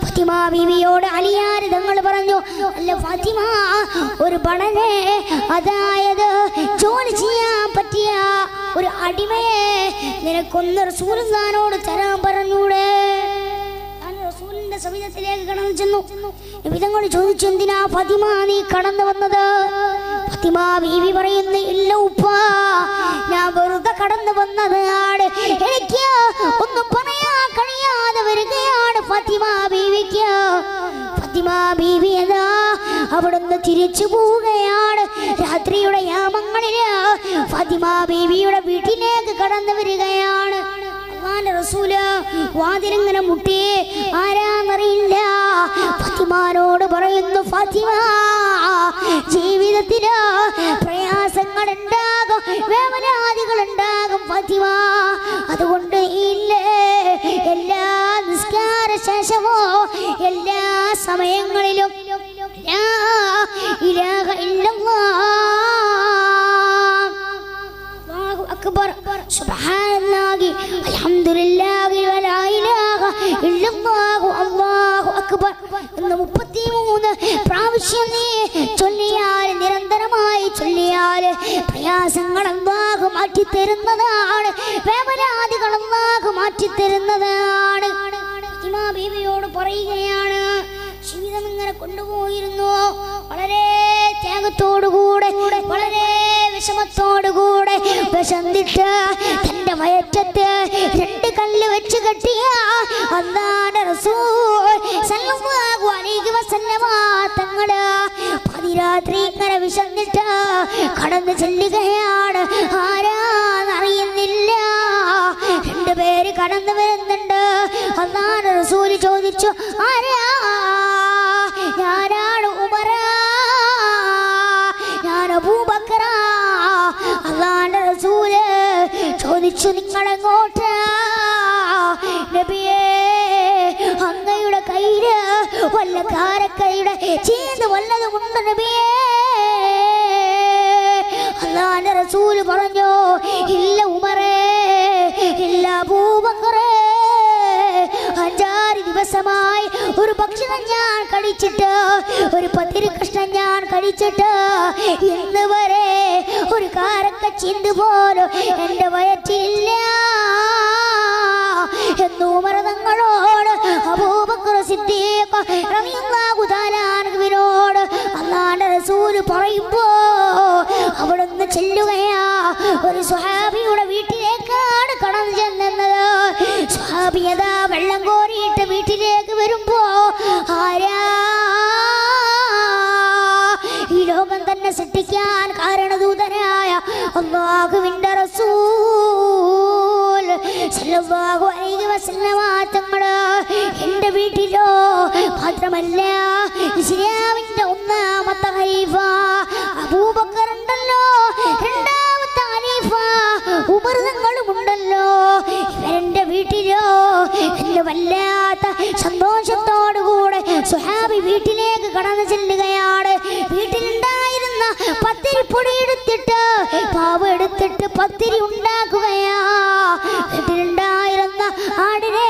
ഫാത്തിമ ബീവിയോട് അലിയാർ തങ്ങൾ പറഞ്ഞു, അല്ല ഫാത്തിമ, ഒരു ബടനെ, അതായത് ജോലി ചെയ്യാൻ പറ്റിയ ഒരു അടിമയെ നിനക്കൊന്ന് റസൂലുള്ളാഹിനോട് തരാൻ പറഞ്ഞൂടെ? റസൂലിന്റെ സവിധത്തിലേക്ക് കടന്നു ചെന്നു. നബിതങ്ങൾ ചോദിച്ചു, എന്തിനാ ഫാത്തിമ നീ കടന്നു വന്നത്? ഫാത്തിമ ബീവി പറയുന്നു, ഇല്ല ഉപ്പ, ഞാൻ വെറുതെ കടന്നു വന്നതാണ്. എനിക്ക് ഒന്നും പറയാൻ കഴിയാതെ വരികയാണ് ഫാത്തിമ ബീവിക്ക്. ഫാത്തിമ ബീവി അതാ അവിടുന്ന് തിരിച്ചു പോവുകയാണ്. രാത്രിയുടെ യാമങ്ങളില് ഫാത്തിമ ബീവിയുടെ വീട്ടിലേക്ക് കടന്നു വരികയാണ്. റസൂല് വാതിലിങ്ങനെ മുട്ടി, ആരാന്നറിയില്ല. ഫാത്തിമാനോട് പറയുന്നു, ഫാത്തിമ, ജീവിതത്തില് പ്രയാസങ്ങൾ ഉണ്ടാകും, വേവനാദികൾ ഉണ്ടാകും ഫാത്തിമ. അതുകൊണ്ട് ഇല്ലേ എല്ലാ നിസ്കാര ശേഷമോ എല്ലാ അക്ബർ സുബ്ഹാനല്ലാഹി അൽഹംദുലില്ലാഹി വലാ ഇലാഹ ഇല്ലല്ലാഹു അല്ലാഹു അക്ബർ എന്ന് 33 പ്രാവശ്യം നീ ചൊല്ലിയാൽ, നിരന്തരമായി ചൊല്ലിയാൽ പ്രയാസങ്ങൾ അല്ലാഹു മാറ്റി തരുന്നതാണ്, വേവലാദികൾ അല്ലാഹു മാറ്റി തരുന്നതാണ്. ഫാത്തിമ ബീവിയോട് പറയുകയാണ്, ജീവിതം ഇങ്ങനെ കൊണ്ടുപോയിരുന്നു. വളരെ ത്യാഗത്തോടുകൂടെ, വളരെ വിഷമത്തോടുകൂടെ വിശന്നിട്ട് തന്റെ വയറ്റത്ത് 2 കല്ല് വെച്ച് കെട്ടിയ അല്ലാഹുവിന്റെ റസൂൽ സല്ലല്ലാഹു അലൈഹി വസല്ലമ തങ്ങള് പാതിരാത്രി ഇങ്ങനെ വിശന്നിട്ട് കടന്നു ചെല്ലുകയാണ്. ആരാന്നറിയുന്നില്ല. 2 പേര് കടന്നു വരുന്നുണ്ട്. അല്ലാഹുവിന്റെ റസൂൽ ചോദിച്ചു, ആരാ? ഞാനാണ് ഉമറ, ഞാൻ അബൂബക്കറ. അല്ലാഹുവിന്റെ റസൂല് ചോദിച്ചു, നിങ്ങളെങ്ങോട്ട്? നബിയേ, അങ്ങയുടെ കയ്യില് വല്ല കാരക്കയുടെ ചീന്ത് വല്ലതുമുണ്ട് നബിയേ? അല്ലാഹുവിന്റെ റസൂല് പറഞ്ഞു, ഇല്ല ഉമറേ, ഇല്ല അബൂബക്കറേ. 5-6 ദിവസമായി ഒരു ഭക്ഷണം ഞാൻ കഴിച്ചിട്ട്, ഒരു പത്തിരി കഷ്ണം ഞാൻ കഴിച്ചിട്ട് ഇന്ന് വരെ ഒരു കാരക്ക ചിന്ത് പോലും എന്റെ വയറ്റിലില്ല എന്ന് ഉമർ തങ്ങളോട് അബൂബക്കർ സിദ്ദീഖ് റളിയല്ലാഹു തആല അൻഹുവിനോട് അല്ലാഹുവിന്റെ റസൂൽ പറയുമ്പോ അവിടുന്ന് ചെല്ലുകയാ. ഒരു സ്വഹാബിയുടെ വീട്ടിലേക്കാണ് കടന്നു ചെല്ലുന്നത്. സ്വഹാബിയത വെള്ളം കോരിയിട്ട് വീട്ടിലേക്ക് വരുമ്പോ, ആരാ? ഈ ലോകം തന്നെ സൃഷ്ടിക്കാൻ കാരണദൂതനായ അല്ലാഹുവിന്റെ റസൂൽ സല്ലല്ലാഹു അലൈഹി വസല്ലമ തങ്ങള് എന്റെ വീട്ടിലോ മാത്രമല്ല, ഇസ്ലാമിന്റെ 1-ാമത്തെ ഖലീഫ അബൂബക്കർ ഉണ്ടല്ലോ, 2-ാമത്തെ ഖലീഫ ഉമർ തങ്ങളും ഉണ്ടല്ലോ, ഇവരെന്റെ വീട്ടിലോ എന്ന് വല്ലാത്ത സന്തോഷത്തോടുകൂടെ സ്വഹാബി വീട്ടിലേക്ക് കടന്നു ചെല്ലുകയാണ്. വീട്ടിലുണ്ടായിരുന്ന പത്തിരി പൊടി എടുത്തിട്ട്, പാവ് എടുത്തിട്ട് പത്തിരി ഉണ്ടാക്കുകയാ. വീട്ടിലുണ്ടായിരുന്ന ആടിനെ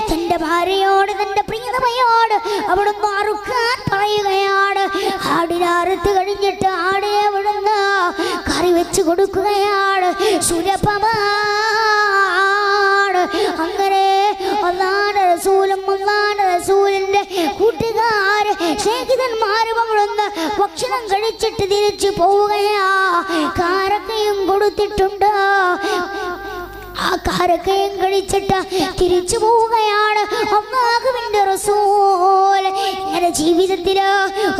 തന്റെ ഭാര്യയോട്, തന്റെ പ്രിയതമയോട് അവിടുന്ന് അറുക്കാൻ പറയുകയാണ്. ആടിനെ അറുത്ത് കഴിഞ്ഞിട്ട് ആടിനെ അവിടുന്ന് കറി വെച്ച് കൊടുക്കുകയാണ്. സുലഭമാണ്. അങ്ങനെ അല്ലാഹുവിന്റെ റസൂലും അല്ലാഹുവിന്റെ റസൂലിന്റെ കൂട്ടുകാര് സ്നേഹിതന്മാരും അവിടുന്ന് ഭക്ഷണം കഴിച്ചിട്ട് തിരിച്ചു പോവുകയാ. കാരക്കയും കൊടുത്തിട്ടുണ്ട്. ആ കാരക്കയും കഴിച്ചിട്ട് തിരിച്ചു പോവുകയാണ് അല്ലാഹുവിന്റെ റസൂൽ. ഇങ്ങനെ ജീവിതത്തില്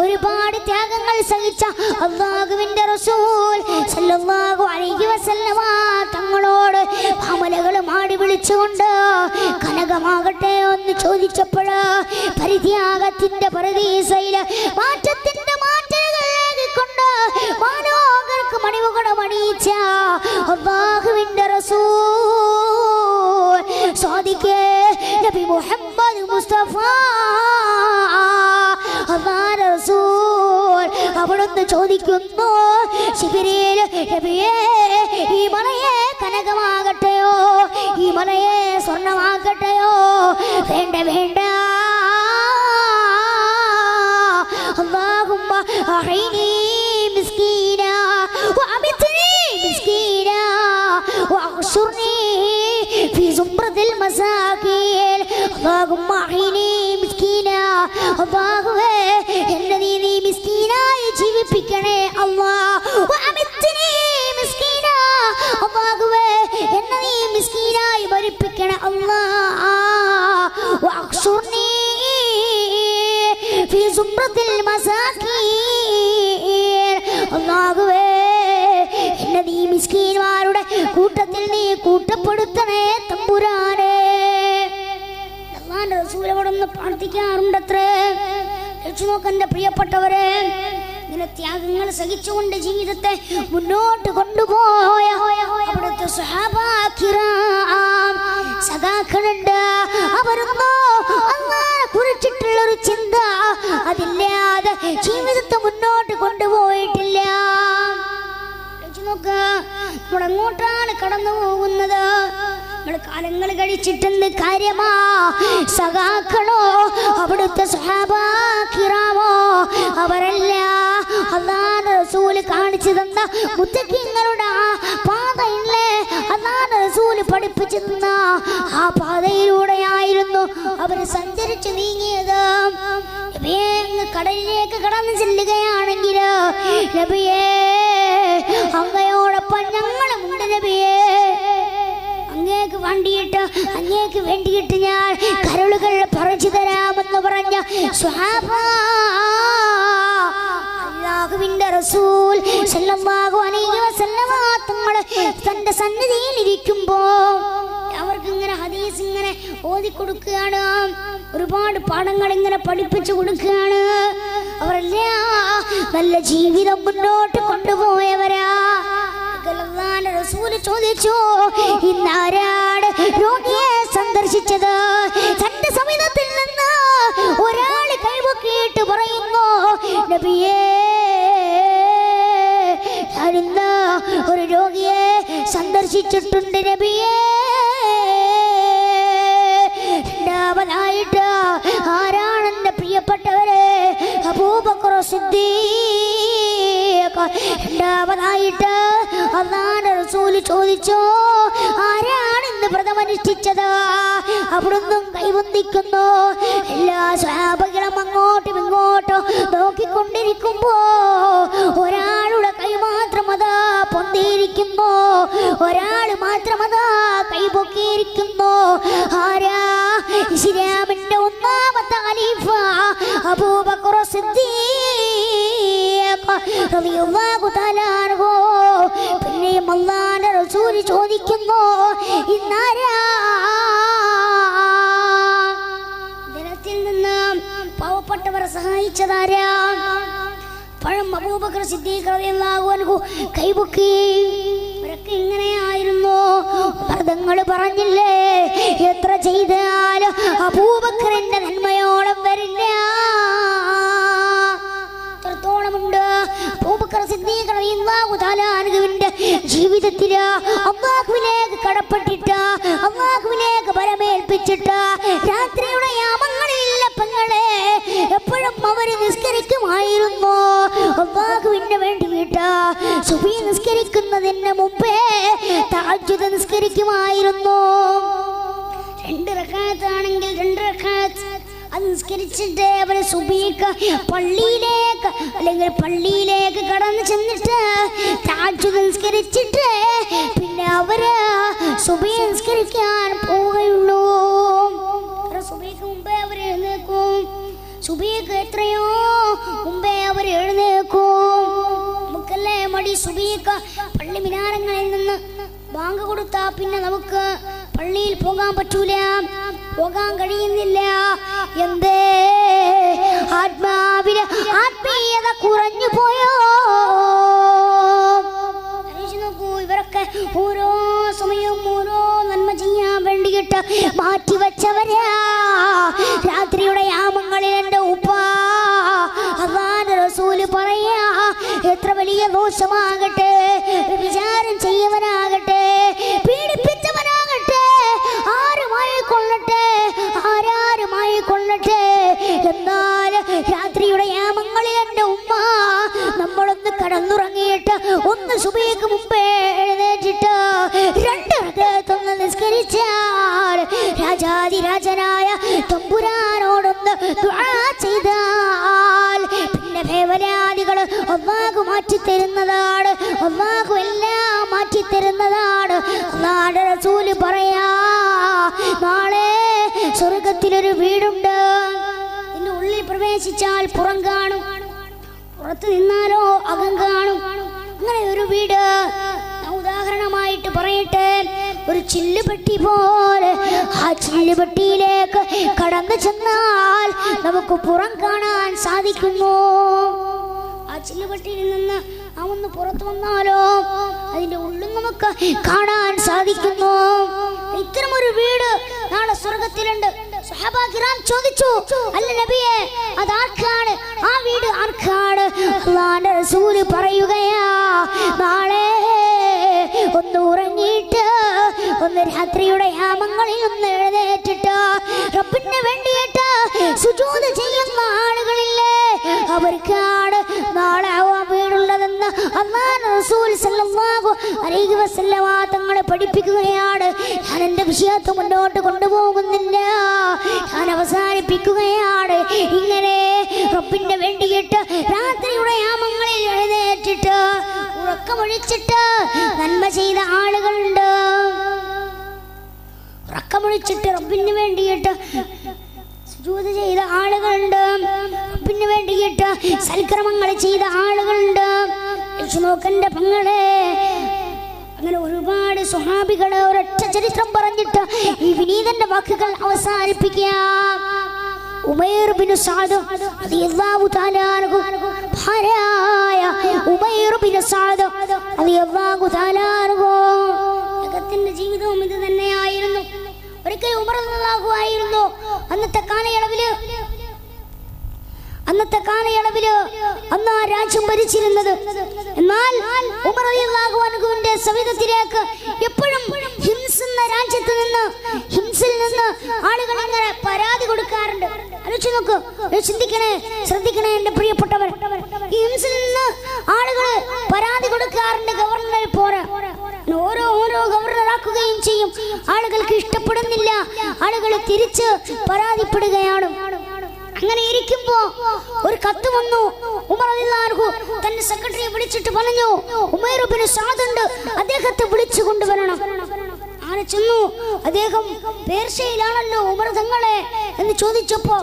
ഒരുപാട് ത്യാഗങ്ങൾ സഹിച്ച അല്ലാഹുവിന്റെ റസൂൽ സല്ലല്ലാഹു അലൈഹി വസല്ലമ തങ്ങളോട് അമലകൾ മാടി വിളിച്ചുകൊണ്ട് കനകമാകട്ടെ എന്ന് ചോദിച്ചപ്പോൾ പരിത്യാഗത്തിന്റെ പരദീസയില് മാറ്റത്തിന്റെ മാറ്റങ്ങളിലേക്ക് കൊണ്ട് മാനോകർക്ക് മണിവുകട മണിയിച്ച അല്ലാഹുവിന്റെ റസൂൽ സാദിഖേ നബി മുഹമ്മദ് മുസ്തഫ അല്ലാഹുവിന്റെ റസൂൽ അവിടുന്ന് ചോദിക്കുന്നു, ശിബിരിയിൽ നബിയേ, ഈ മലയെ കനകമാകട്ടെയോ, ഈ മലയെ സ്വർണ്ണമാകട്ടെയോ? വേണ്ട വേണ്ട. അല്ലാഹുമ്മ അഹ്യിനി മിസ്കീന വഅമിത്നി മിസ്കീന വഅഹ്ശുർനി ഫീ സുംറത്തിൽ മസാകീൻ. അല്ലാഹുമ്മ അഹ്യിനി മിസ്കീന, അല്ലാഹുവേ എന്നെ നീ മിസ്കീനായി ജീവിപ്പിക്കണേ അല്ലാഹ്. വഅമിത്നി മിസ്കീന, അല്ലാഹുവേ എന്നെ നീ മിസ്കീനായി മരിപ്പിക്കണേ അല്ലാഹ്. വഅഹ്ശുർനി ഫീ സുംറത്തിൽ മസാകീൻ, അല്ലാഹുവേ എന്നെ നീ മിസ്കീന്മാരുടെ കൂട്ടത്തിൽ നീ കൂട്ടപ്പെടുത്തണേ തമ്പുരാനേ. അല്ലാഹുവിന്റെ റസൂൽ അവിടുന്ന് പ്രാർത്ഥിക്കാറുണ്ടത്രേ. കഴിച്ചു നോക്കന്റെ പ്രിയപ്പെട്ടവരെ, ഇങ്ങനെ ത്യാഗങ്ങൾ സഹിച്ചുകൊണ്ട് ജീവിതത്തെ മുന്നോട്ട് കൊണ്ടുപോയ അവിടുത്തെ സ്വഹാബാ കിറാം സദാക്കളുണ്ട്. അവരൊന്നും അല്ലാഹുവിനെ കുറിച്ചിട്ടുള്ള ഒരു ചിന്ത അതില്ലാതെ ജീവിതത്തെ മുന്നോട്ട് കൊണ്ടുപോയിട്ടില്ല. നമ്മൾ അങ്ങോട്ടാണ് കടന്നു പോകുന്നത്. നമ്മൾ കാലങ്ങൾ കഴിച്ചിട്ടെന്ത് കാര്യമാ സഖാക്കളോ അവിടുത്തെ സ്വഹാബാ കിറാമോ അവരല്ല അല്ലാഹുവിന്റെ റസൂൽ കാണിച്ചു തന്ന മുത്തഖീങ്ങളുടെ ആ പാതയില്ലേ, അല്ലാഹുവിന്റെ റസൂൽ പഠിപ്പിച്ചു തന്ന ആ പാതയിലൂടെയായിരുന്നു അവർ സഞ്ചരിച്ചു നീങ്ങിയത്. നബിയേ കടലിലേക്ക് കടന്നു ചെല്ലുകയാണെങ്കിൽ നബിയേ അങ്ങയോടൊപ്പം ഞങ്ങളുമുണ്ട് നബിയേ, അങ്ങേക്ക് വേണ്ടിയിട്ട് ഞാൻ കരളുകൾ പറിച്ചു തരാമെന്ന് പറഞ്ഞ സ്വഹാബ അല്ലാഹുവിന്റെ റസൂൽ സല്ലല്ലാഹു അലൈഹി വസല്ലമ തങ്ങൾ തന്റെ സന്നിധിയിൽ ഇരിക്കുമ്പോൾ അവർക്ക് ഇങ്ങനെ ഹദീസ് ഇങ്ങനെ ഓതി കൊടുക്കുകയാണ്, ഒരുപാട് പാഠങ്ങൾ ഇങ്ങനെ പഠിപ്പിച്ചു കൊടുക്കുകയാണ്. അവരെല്ലാം നല്ല ജീവിതം മുന്നോട്ട് കൊണ്ടുപോയവരാ. റസൂൽ ചോദിച്ചു, ഇന്നാരാണ് രോഗിയെ സന്ദർശിച്ചത്? തന്റെ സമിതത്തിൽ നിന്ന് ഒരാൾ കൈപൊക്കിയിട്ട് പറയുന്നു, നബിയേ ഞാനിന്ന് ഒരു രോഗിയെ സന്ദർശിച്ചിട്ടുണ്ട് നബിയേ. രണ്ടാമതായിട്ട് ആരാണ് എന്റെ പ്രിയപ്പെട്ടവരെ? അബൂബക്കർ സിദ്ദീഖ്. രണ്ടാമതായിട്ട് അല്ലാഹുവിന്റെ റസൂൽ ചോദിച്ചു, ആരാണ് ഇന്ന് വ്രതമനുഷ്ഠിച്ചത്? അവിടുന്നും കൈവന്ദിക്കുന്നു. എല്ലാ സ്വഹാബികളും അങ്ങോട്ടും ഇങ്ങോട്ടും നോക്കിക്കൊണ്ടിരിക്കുമ്പോ ഒരാളുടെ കൈ മാത്രം അതാ പൊന്തിയിരിക്കുന്നു, ഒരാൾ മാത്രം അതാ കൈപൊക്കിയിരിക്കുന്നു. ആരാ? ഇസ്ലാമിന്റെ ഒന്നാമത്തെ ഖലീഫ അബൂബക്കർ സിദ്ദീഖ് റളിയല്ലാഹു തആല അൻഹു. പിന്നെയും അല്ലാഹുവിന്റെ റസൂൽ ചോദിക്കുന്നു, ഇന്നാരാ ദിനത്തിൽ നിന്ന് പാവപ്പെട്ടവരെ സഹായിച്ചതാരാ? പഴം അബൂബക്കർ സിദ്ദീഖ് റളിയല്ലാഹു അൻഹു കൈപൊക്കി. ഇവരൊക്കെ ഇങ്ങനെയായിരുന്നു. വ്രതങ്ങൾ പറഞ്ഞില്ലേ, എത്ര ചെയ്താലും അബൂബക്കറിന്റെ നന്മയോളം വരില്ല. എത്രത്തോളമുണ്ട് അബൂബക്കർ സിദ്ദീഖ് റളിയല്ലാഹു തആല അൻഹുവിന്റെ ജീവിതത്തിൽ അല്ലാഹുവിലേക്ക് കടപ്പെട്ടിട്ട് അല്ലാഹുവിലേക്ക് ബലമേൽപ്പിച്ചിട്ട് രാത്രിയുടെ യാമങ്ങളില്ല പെങ്ങളെ എപ്പോഴും അവർ നിസ്കരിക്കുമായിരുന്നു. അല്ലാഹുവിന് വേണ്ടിയിട്ട് സുബഹി നിസ്കരിക്കുന്നതിന് മുമ്പേ തഹജ്ജുദ് നിസ്കരിക്കുമായിരുന്നു. 2 റക്അത്താണെങ്കിൽ 2 റക്അത്ത് അത് നിസ്കരിച്ചിട്ട് അവർ സുബഹിക്ക് പള്ളിയിലേക്ക് കടന്നു ചെന്നിട്ട് തഹജ്ജുദ് നിസ്കരിച്ചിട്ട് പിന്നെ അവര് സുബഹി നിസ്കരിക്കാൻ പോവുകയുള്ളൂ. സുബഹിക്ക് മുമ്പേ അവർ എഴുന്നേക്കും. സുബഹിക്ക് എത്രയോ മുമ്പേ അവർ എഴുന്നേക്കും. നമുക്കല്ലേ മടി സുബഹിക്ക് പള്ളി മിനാരങ്ങളിൽ നിന്ന് ബാങ്ക് കൊടുത്താ പിന്നെ നമുക്ക് പള്ളിയിൽ പോകാൻ പറ്റൂല, പോകാൻ കഴിയുന്നില്ല. എന്തേ? ആത്മീയത കുറഞ്ഞു പോയോ? നോക്കൂ, ഇവരൊക്കെ ഓരോ സമയവും ഓരോ നന്മ ചെയ്യാൻ വേണ്ടിയിട്ട് മാറ്റിവെച്ചവരാ. രാത്രിയുടെ യാമങ്ങളിൽ എൻ്റെ ഉപ്പ അല്ലാഹുവിന്റെ റസൂൽ പറയാ, എത്ര വലിയ ദോഷമാകട്ടെ, വിചാരം ചെയ്യവനാകട്ടെ, പീഡിപ്പിച്ചവനാകട്ടെ, ആരുമായി കൊള്ളട്ടെ, എന്നാൽ രാത്രിയുടെ യാമങ്ങളിൽ എൻ്റെ ഉമ്മ നമ്മളൊന്ന് കടന്നുറങ്ങിയിട്ട് ഒന്ന് സുബഹിക്ക് മുമ്പേ എഴുന്നേറ്റിട്ട് 2 റക്അത്ത് നിസ്കരിച്ചാൽ രാജാതിരാജനായ തമ്പുരാനോടൊന്ന് ദുആ ചെയ്താൽ പിന്നെ വേവലാദികൾ അല്ലാഹു മാറ്റിത്തരുന്നതാണ്. അല്ലാഹു എല്ലാം മാറ്റിത്തരുന്നതാണ്. അല്ലാഹുവിന്റെ റസൂൽ പറയാ, നാളെ സ്വർഗത്തിലൊരു വീടുണ്ട്. ഇതിന്റെ ഉള്ളിൽ പ്രവേശിച്ചാൽ പുറം കാണും, പുറത്ത് നിന്നാലോ അകം കാണും. അങ്ങനെ ഒരു വീട് ഉദാഹരണമായിട്ട് പറയട്ടെ, ഒരു ചില്ലുപെട്ടി പോലെ. ആ ചില്ലുപെട്ടിയിലേക്ക് കടന്നു ചെന്നാൽ നമുക്ക് പുറം കാണാൻ സാധിക്കുന്നു. ആ ചില്ലുപെട്ടിയിൽ നിന്ന് നാം ഒന്ന് പുറത്തു വന്നാലോ അതിന്റെ ഉള്ളിൽ നമുക്ക് കാണാൻ സാധിക്കുന്നു. ഇത്തരമൊരു വീട് നാളെ സ്വർഗത്തിലുണ്ട്. സ്വഹാബാ കിറാം ചോദിച്ചു, അല്ല നബിയേ അതാർക്കാണ്? ആ വീട് ആർക്കാണ്? അല്ലാഹുവിന്റെ റസൂൽ പറയുകയാ, നാളെ രാത്രിയുടെ യാമങ്ങളിൽ ഒന്ന് എഴുന്നേറ്റിട്ട് റബ്ബിന് വേണ്ടിയിട്ട് സുജൂദ് ചെയ്യുന്ന ആളുകളില്ലേ, അവർക്കാണ് നാളെ വീടുള്ളതെന്ന് അല്ലാഹു റസൂൽ സല്ലല്ലാഹു അലൈഹി വസല്ലമ തങ്ങൾ പഠിപ്പിക്കുകയാണ്. ഞാൻ എൻ്റെ വിഷയത്തെ മുന്നോട്ട് കൊണ്ടുപോകുന്നില്ല, ഞാൻ അവസാനിപ്പിക്കുകയാണ്. ഇങ്ങനെ റബ്ബിന് വേണ്ടിയിട്ട് രാത്രിയുടെ യാമങ്ങളിൽ എഴുന്നേറ്റിട്ട് ഉറക്കമൊഴിച്ചിട്ട് നന്മ ചെയ്ത ആളുകളുണ്ട്. ഉറക്കമൊഴിച്ചിട്ട് റബ്ബിന് വേണ്ടിയിട്ട് സുജൂദ് ചെയ്ത ആളുകളുണ്ട്, റബ്ബിന് വേണ്ടിയിട്ട് സൽക്രമങ്ങൾ ചെയ്ത ആളുകളുണ്ട്. നോക്കന്റെ പങ്ങളെ, അങ്ങനെ ഒരുപാട് സ്വഹാബികളെ ഒരൊറ്റ ചരിത്രം പറഞ്ഞിട്ട് ഈ വിനീതന്റെ വാക്കുകൾ അവസാനിപ്പിക്കാം. ഉമൈർ ബിൻ സഅദ് റളിയല്ലാഹു തആല അൻഹു, ഭാര്യയായ ഉമൈർ ബിൻ സഅദ് റളിയല്ലാഹു തആല അൻഹു, അദ്ദേഹത്തിന്റെ ജീവിതവും ഇത് തന്നെയായിരുന്നു. ഒരിക്കൽ ഉമർ റളിയല്ലാഹു ആയിരുന്നു അന്നത്തെ കാലയളവില് അന്ന് ആ രാജ്യം ഭരിച്ചിരുന്നത്. എന്നാൽ ഉമർ റളിയല്ലാഹു അൻഹുവിന്റെ സവിധത്തിലേക്ക് എപ്പോഴും ഹിംസിൽ നിന്ന് ആളുകൾ അങ്ങനെ പരാതി കൊടുക്കാറുണ്ട്. ആലോചിച്ച് നോക്ക്, ചിന്തിക്കണേ, ശ്രദ്ധിക്കണേ എന്റെ പ്രിയപ്പെട്ടവർ. ഈ ഹിംസിൽ നിന്ന് ആളുകൾ പരാതി കൊടുക്കാറുണ്ട് ഗവർണറെ പോലെ. ഓരോ ഗവർണറാക്കുകയും ചെയ്യും. ആളുകൾക്ക് ഇഷ്ടപ്പെടുന്നില്ല, ആളുകൾ തിരിച്ച് പരാതിപ്പെടുകയാണ്. അങ്ങനെ ഇരിക്കുമ്പോ ഒരു കത്ത് വന്നു. ഉമർ റളിയല്ലാഹു അൻഹു തന്റെ സെക്രട്ടറിയെ വിളിച്ചിട്ട് പറഞ്ഞു, ഉമൈർ ബിൻ സഅദ് ഉണ്ട്, അദ്ദേഹത്തെ വിളിച്ചു കൊണ്ടുവരണം. ആരെ ചെന്നു? അദ്ദേഹം പേർഷ്യയിലാണല്ലോ ഉമർ തങ്ങളെ എന്ന് ചോദിച്ചപ്പോ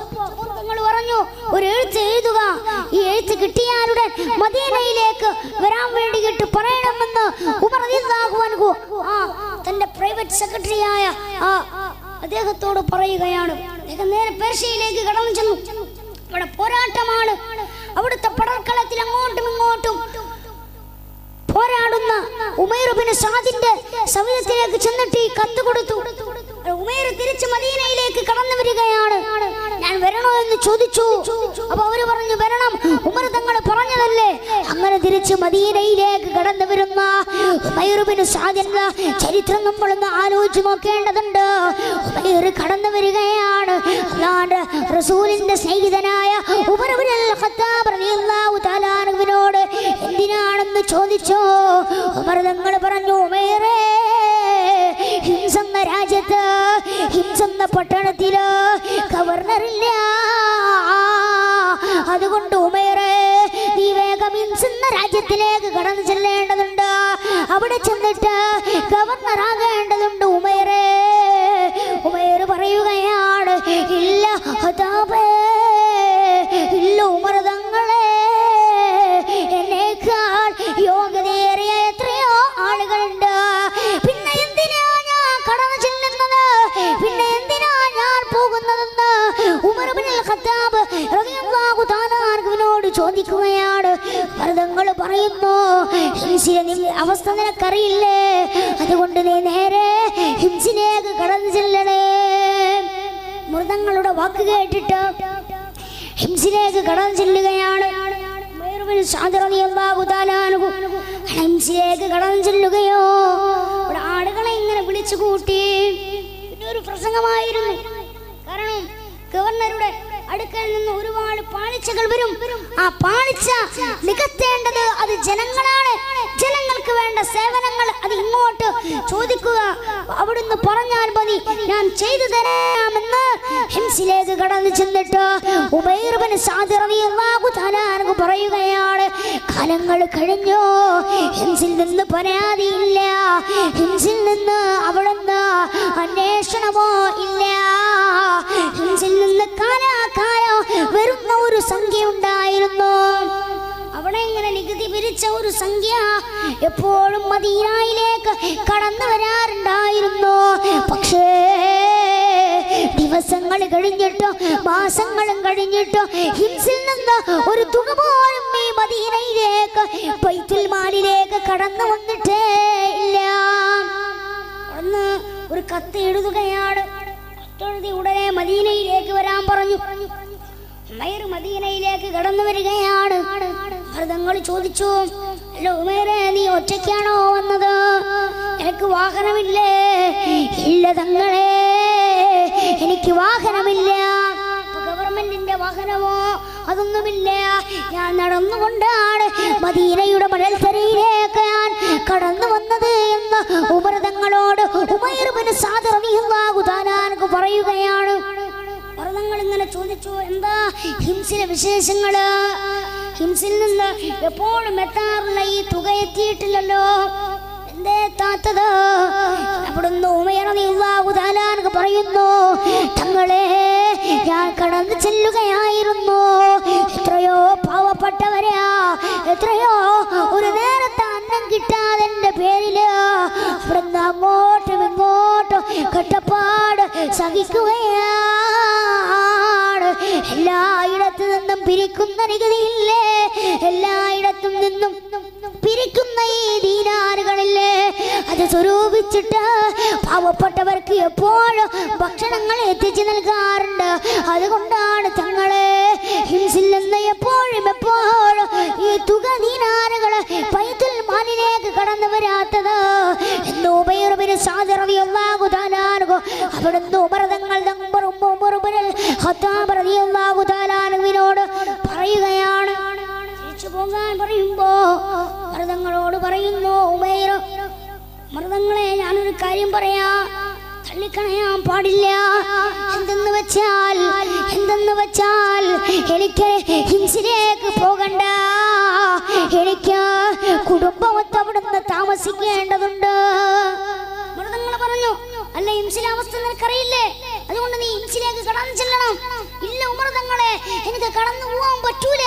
തങ്ങൾ പറഞ്ഞു, ഒരു എഴുത്ത് എഴുതുക, ഈ എഴുത്ത് കിട്ടിയാലുടൻ മദീനയിലേക്ക് വരാൻ വേണ്ടിയിട്ട് പറയണമെന്ന് ഉമർ റളിയല്ലാഹു അൻഹു തന്റെ പ്രൈവറ്റ് സെക്രട്ടറിയായ അദ്ദേഹത്തോട് പറയുകയാണ്. അദ്ദേഹം നേരെ പേർഷ്യയിലേക്ക് കടന്നു ചെന്നു. അവിടെ പോരാട്ടമാണ്. അവിടുത്തെ പടർക്കളത്തിൽ അങ്ങോട്ടും ഇങ്ങോട്ടും പോരാടുന്ന ഉമൈർ ബിൻ സഅദിന്റെ സവിധത്തിലേക്ക് ചെന്നിട്ട് ഈ കത്ത് കൊടുത്തു. ഉമൈർ തിരിച്ച് മദീനയിലേക്ക് കടന്നു വരികയാണ്. ഞാൻ വരണോ എന്ന് ചോദിച്ചു. അപ്പൊ അവര് പറഞ്ഞു, വരണം, ഉമർ തങ്ങൾ പറഞ്ഞതല്ലേ. അങ്ങനെ തിരിച്ച് മദീനയിലേക്ക് കടന്നു വരുന്ന ഉമൈർ ബിൻ സഅദിന്റെ ചരിത്രം നമ്മളൊന്ന് ആലോചിച്ച് നോക്കേണ്ടതുണ്ട്. ഉമൈർ കടന്നു വരികയാണ്. അല്ലാഹുവിന്റെ റസൂലിന്റെ സ്നേഹിതനായ ഉമർ ഇബ്നുൽ ഖത്താബ് റളിയല്ലാഹു തആല അൻഹുവിനോട് എന്തിനാണെന്ന് ചോദിച്ചു. ഉമർ തങ്ങൾ പറഞ്ഞു, ഉമൈറേ, ഹിംസെന്ന രാജ്യത്ത്, ഹിംസെന്ന പട്ടണത്തില് ഗവർണറില്ല. അതുകൊണ്ട് ഉമൈറേ, നീ വേഗം ഹിംസെന്ന രാജ്യത്തിലേക്ക് കടന്നു ചെല്ലേണ്ടതുണ്ട്. അവിടെ ചെന്നിട്ട് ഗവർണർ ആകേണ്ടതുണ്ട് ഉമൈറേ. ഉമൈർ പറയുകയാണ്, ഇല്ല ഖത്താബേ, ഇല്ല ഉമർ തങ്ങളെ, എന്നേക്കാൾ യോഗ്യതയേറിയ എത്രയോ ആളുകളുണ്ട്. പിന്നെ എന്തിനാ ഞാൻ കടന്നു ചെല്ലുന്നത്, പിന്നെ എന്തിനാ ഞാൻ പോകുന്നതെന്ന് ഉമർ ഇബ്നുൽ ഖത്താബ് റളിയല്ലാഹു തആല അൻഹുവിനോട് ചോദിക്കുകയാണ്. തങ്ങൾ പറയുന്നു, ഹിംസിലെ അവസ്ഥ നിനക്കറിയില്ലേ, അതുകൊണ്ട് നീ നേരെ ഹിംസിലേക്ക് കടന്നു ചെല്ലണേ. മൃതങ്ങളുടെ വാക്ക് കേട്ടിട്ട് ഹിംസിലേക്ക് കടന്നു ചെല്ലുകയാണ്. ഹിംസിലേക്ക് കടന്നു ചെല്ലുകയോ, ഇവിടെ ആളുകളെ ഇങ്ങനെ വിളിച്ചു കൂട്ടി. പിന്നെ ഒരു പ്രസംഗമായിരുന്നു. കാരണം ഗവർണറുടെ അടുക്കൽ നിന്ന് ഒരുപാട് പാളിച്ചകൾ വരും. ആ പാളിച്ച നികത്തേണ്ടത് അത് ജനങ്ങളാണ്. ജനങ്ങൾക്ക് വേണ്ട സേവനങ്ങൾ അത് ഇങ്ങോട്ട് ചോദിക്കുക, അവിടുന്ന് പറഞ്ഞാൽ മതി, ഞാൻ ചെയ്തു തരാമെന്ന് ഹിംസിലേക്ക് കടന്നു ചെന്നിട്ട് ഉമൈർ ബിൻ സഅദ് റളിയല്ലാഹു തആല അൻഹു പറയുകയാണ്. കാലങ്ങൾ കഴിഞ്ഞു, ഹിംസിൽ നിന്ന് പരാതിയില്ല, ഹിംസിൽ നിന്ന് അവിടുന്ന് അന്വേഷണമോ ഇല്ല. ഹിംസിൽ നിന്ന് കാലാകാലം വരുന്ന ഒരു സംഖ്യ ഉണ്ടായിരുന്നു. അവിടെ ഇങ്ങനെ നികുതി പിരിച്ച ഒരു സംഖ്യ എപ്പോഴും മദീനയിലേക്ക് കടന്നു വരാറുണ്ടായിരുന്നു. പക്ഷേ ദിവസങ്ങൾ കഴിഞ്ഞിട്ടോ മാസങ്ങളും കഴിഞ്ഞിട്ടോ ഹിംസിൽ നിന്ന് ഒരു തുക പോലും ഈ മദീനയിലേക്ക് ബൈത്തുൽ മാലിലേക്ക് കടന്നു വന്നിട്ടേ ഇല്ല. അന്ന് ഒരു കത്ത് എഴുതുകയാണ്. കത്തെഴുതി ഉടനെ മദീനയിലേക്ക് വരാൻ പറഞ്ഞു. ഉമൈർ മദീനയിലേക്ക് കടന്നു വരികയാണ്. തങ്ങൾ ചോദിച്ചു, അല്ല ഉമൈറെ, നീ ഒറ്റയ്ക്കാണോ വന്നത്? എനിക്ക് വാഹനമില്ലേ? തങ്ങളെ, എനിക്ക് വാഹനമില്ല. ഗവൺമെന്റിന്റെ വാഹനമോ അതൊന്നുമില്ല. ഞാൻ നടന്നുകൊണ്ടാണ് മദീനയുടെ മണൽത്തരയിലേക്ക് ഞാൻ കടന്നു വന്നത് എന്ന് ഉമർ തങ്ങളോട് ഉമൈർ ഇബ്നു സാദ് റളിയല്ലാഹു തആല അൻഹു പറയുകയാണ്. തങ്ങൾ ഇങ്ങനെ ചോദിച്ചു, എന്താ ഹിംസിലെ വിശേഷങ്ങള്? ഹിംസിൽ നിന്ന് എപ്പോഴും എത്താറുള്ള ഈ തുക എത്തിയിട്ടില്ലല്ലോ, എന്തേ എത്താത്തത്? അവിടുന്ന് ഉമൈർ റളിയല്ലാഹു തആല അൻഹു പറയുന്നു, തങ്ങളെ, ഞാൻ കടന്നു ചെല്ലുകയായിരുന്നു. എത്രയോ പാവപ്പെട്ടവരെയാ, എത്രയോ ഒരു നേരത്തെ അന്നം കിട്ടാതെ എന്റെ പേരില് അവിടുന്ന് അങ്ങോട്ടും ഇങ്ങോട്ടും കഷ്ടപ്പാട് സഹിക്കുകയാണ്. എല്ലായിടത്തു നിന്നും പിരിക്കുന്ന നികുതിയില്ലേ, എല്ലായിടത്തും നിന്നും പിരിക്കുന്ന ഈ ദീനാറുകളില്ലേ, അത് സ്വരൂപിച്ചിട്ട് പാവപ്പെട്ടവർക്ക് എപ്പോഴും ഭക്ഷണങ്ങൾ എത്തിച്ചു നൽകാറുണ്ട്. അതുകൊണ്ടാണ് തങ്ങളെ ഹിംസിൽ നിന്ന് എപ്പോഴും ഈ തുക ദീനാറുകൾ ബൈത്തുൽ മാലിലേക്ക് കടന്നു വരാത്തത് എന്ന് ഉമൈർ ഇബ്നു സാദ് റളിയല്ലാഹു തആല അൻഹു അവിടുന്ന് ഉമർ തങ്ങൾ ഉമർ ഇബ്നുൽ ഖത്താബ് റളിയല്ലാഹു തആല അൻഹുവിനോട് പറയുകയാണ്. തിരിച്ചു പോകാൻ പറയുമ്പോ മൃതങ്ങളോട് പറയുന്നു, ഉമൈർ, മൃതങ്ങളെ, ഞാനൊരു കാര്യം പറയാ, തള്ളിക്കളയാൻ പാടില്ല. എന്തെന്ന് വെച്ചാൽ എനിക്ക് ഹിംസിലേക്ക് പോകണ്ട, എനിക്ക് കുടുംബമൊത്ത് അവിടുന്ന് താമസിക്കേണ്ടതുണ്ട്. മൃതങ്ങൾ പറഞ്ഞു, അല്ല, ഹിംസിലെ അവസ്ഥ നിനക്കറിയില്ലേ, അതുകൊണ്ട് നീ ഹിംസിലേക്ക് കടന്നു ചെല്ലണം. ഇല്ല ഉമർ തങ്ങളെ, എനിക്ക് കടന്നു പോകാൻ പറ്റൂല.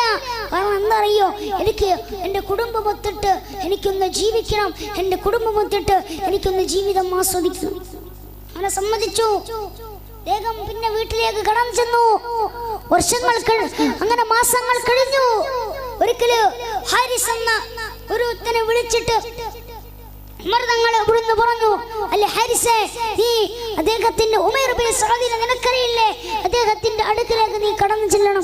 കാരണം എന്തറിയോ, എനിക്ക് എൻ്റെ കുടുംബമൊത്തിട്ട് എനിക്കൊന്ന് ജീവിക്കണം, എൻ്റെ കുടുംബമൊത്തിട്ട് എനിക്കൊന്ന് ജീവിതം ആസ്വദിക്കണം. അങ്ങനെ സമ്മതിച്ചു. വേഗം പിന്നെ വീട്ടിലേക്ക് കടന്നു ചെന്നു. വർഷങ്ങൾ അങ്ങനെ മാസങ്ങൾ കഴിഞ്ഞു. ഒരിക്കല് ഹാരിസ് എന്ന ഒരുത്തനെ വിളിച്ചിട്ട് ഉമർ തങ്ങൾ അവിടുന്ന് പറഞ്ഞു, അല്ലെ ഹാരിസേ, നീ അദ്ദേഹത്തിന്റെ ഉമൈർ ഇബ്നു സാദിനെ നിനക്കറിയില്ലേ, അദ്ദേഹത്തിന്റെ അടുക്കിലേക്ക് നീ കടന്നു ചെല്ലണം,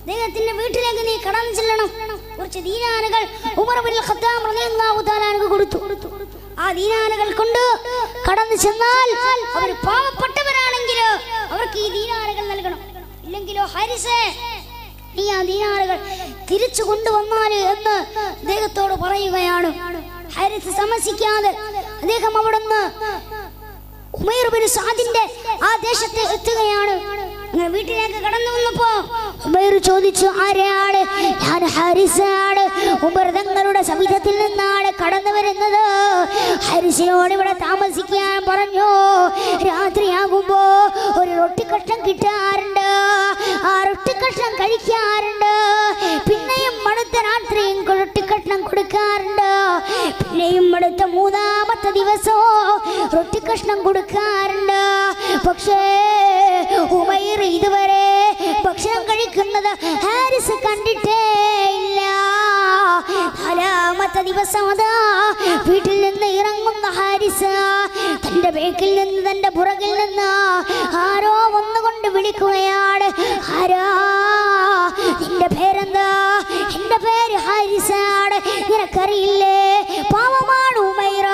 അദ്ദേഹത്തിന്റെ വീട്ടിലേക്ക് നീ കടന്നു ചെല്ലണം. കുറച്ച് ദീനാറുകൾ ഉമർ ഇബ്നുൽ ഖത്താബ് റളിയല്ലാഹു തആല അൻഹു കൊടുത്തു. ആ ദീനാറുകൾ കൊണ്ട് കടന്നു ചെന്നാൽ അവർ പാവപ്പെട്ടവരാണെങ്കിൽ അവർക്ക് ഈ ദീനാറുകൾ നൽകണം. ഇല്ലെങ്കിലോ ഹാരിസേ, നീ ആ ദീനാറുകൾ തിരിച്ചു കൊണ്ടുവന്നാൽ എന്ന് അദ്ദേഹത്തോട് പറയുകയാണ്. ഹാരിസ് സമ്മതിക്കാതെ അദ്ദേഹം അവിടുന്ന് ഉമൈർ ഇബ്നു സാദിന്റെ ആ ദേശത്ത് എത്തുകയാണ്. അങ്ങനെ വീട്ടിലേക്ക് കടന്നു വന്നപ്പോ ഉമൈർ ചോദിച്ചു, ആരെയാണ്? ഞാൻ ഹാരിസാണ്, ഉമർ തങ്ങളുടെ സവിധത്തിൽ നിന്നാണ് കടന്നു വരുന്നത്. ഹാരിസിനോട് ഇവിടെ താമസിക്കാൻ പറഞ്ഞു. രാത്രിയാകുമ്പോ ഒരു റൊട്ടിക്കഷ്ണം കിട്ടാറുണ്ട്, ആ റൊട്ടിക്കഷ്ണം കഴിക്കാറുണ്ട്. പിന്നെയും അടുത്ത രാത്രിയും റൊട്ടിക്കഷ്ണം കൊടുക്കാറുണ്ട്. പിന്നെയും അടുത്ത മൂന്നാമത്തെ ദിവസവും റൊട്ടിക്കഷ്ണം കൊടുക്കാറുണ്ട്. പക്ഷേ ഉമൈർ ഇതുവരെ ഭക്ഷണം കഴിക്കുന്നത് ഹാരിസ് കണ്ടിട്ടേ ഇല്ല. നാലാമത്തെ ദിവസം അതാ വീട്ടിൽ നിന്ന് ഇറങ്ങുന്ന ഹാരിസ് തന്റെ ബേക്കിൽ നിന്ന്, തന്റെ പുറകിൽ നിന്ന് ആരോ ഒന്നുകൊണ്ട് വിളിക്കുകയാണ്. ആരാ? നിന്റെ പേരെന്താ? എന്റെ പേര് ഹാരിസാണ്, നിനക്കറിയില്ലേ? പാവമാണ് ഉമൈറ,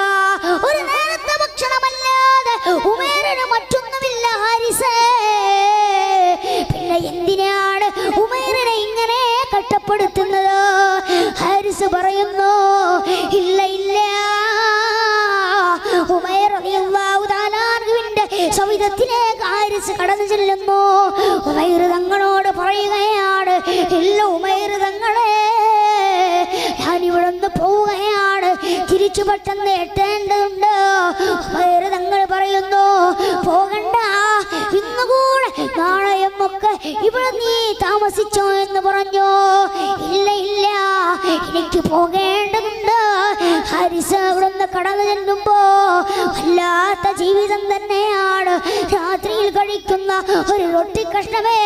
ഒരു നേരത്തെ ഭക്ഷണമല്ലാതെ ഉമൈറിന് മറ്റൊന്നുമില്ല ഹാരിസേ. പിന്നെ എന്തിനാണ് ഉമൈറിനെ ഇങ്ങനെ കഷ്ടപ്പെടുത്തുന്നത്? ഹാരിസ് പറയുന്നു, ഇല്ല ഇല്ല, ഉമൈർ റളിയല്ലാഹു തആല അൻഹുവിന്റെ സവിധത്തിലേക്ക് ഹാരിസ് കടന്നു ചെല്ലുന്നു. ഉമൈർ തങ്ങളോട് പറയുകയാണ്, ഇല്ല ഉമൈർ തങ്ങളെ, ഞാൻ ഇവിടുന്ന് പോവുകയാണ്, തിരിച്ചു പെട്ടെന്ന് എത്തേണ്ടതുണ്ട്. ഉമൈർ തങ്ങൾ പറയുന്നു, പോകണ്ട, ഇന്നുകൂടെ നാളെയും ഒക്കെ ഇവിടെ നീ താമസിച്ചോ എന്ന് പറഞ്ഞു. ഇല്ല ഇല്ല, എനിക്ക് പോകേണ്ടതുണ്ട്. ഹാരിസ് അവിടുന്ന് കടന്നു ചെല്ലുമ്പോ വല്ലാത്ത ജീവിതം തന്നെയാണ്. രാത്രിയിൽ കഴിക്കുന്ന ഒരു റൊട്ടി കഷ്ണമേ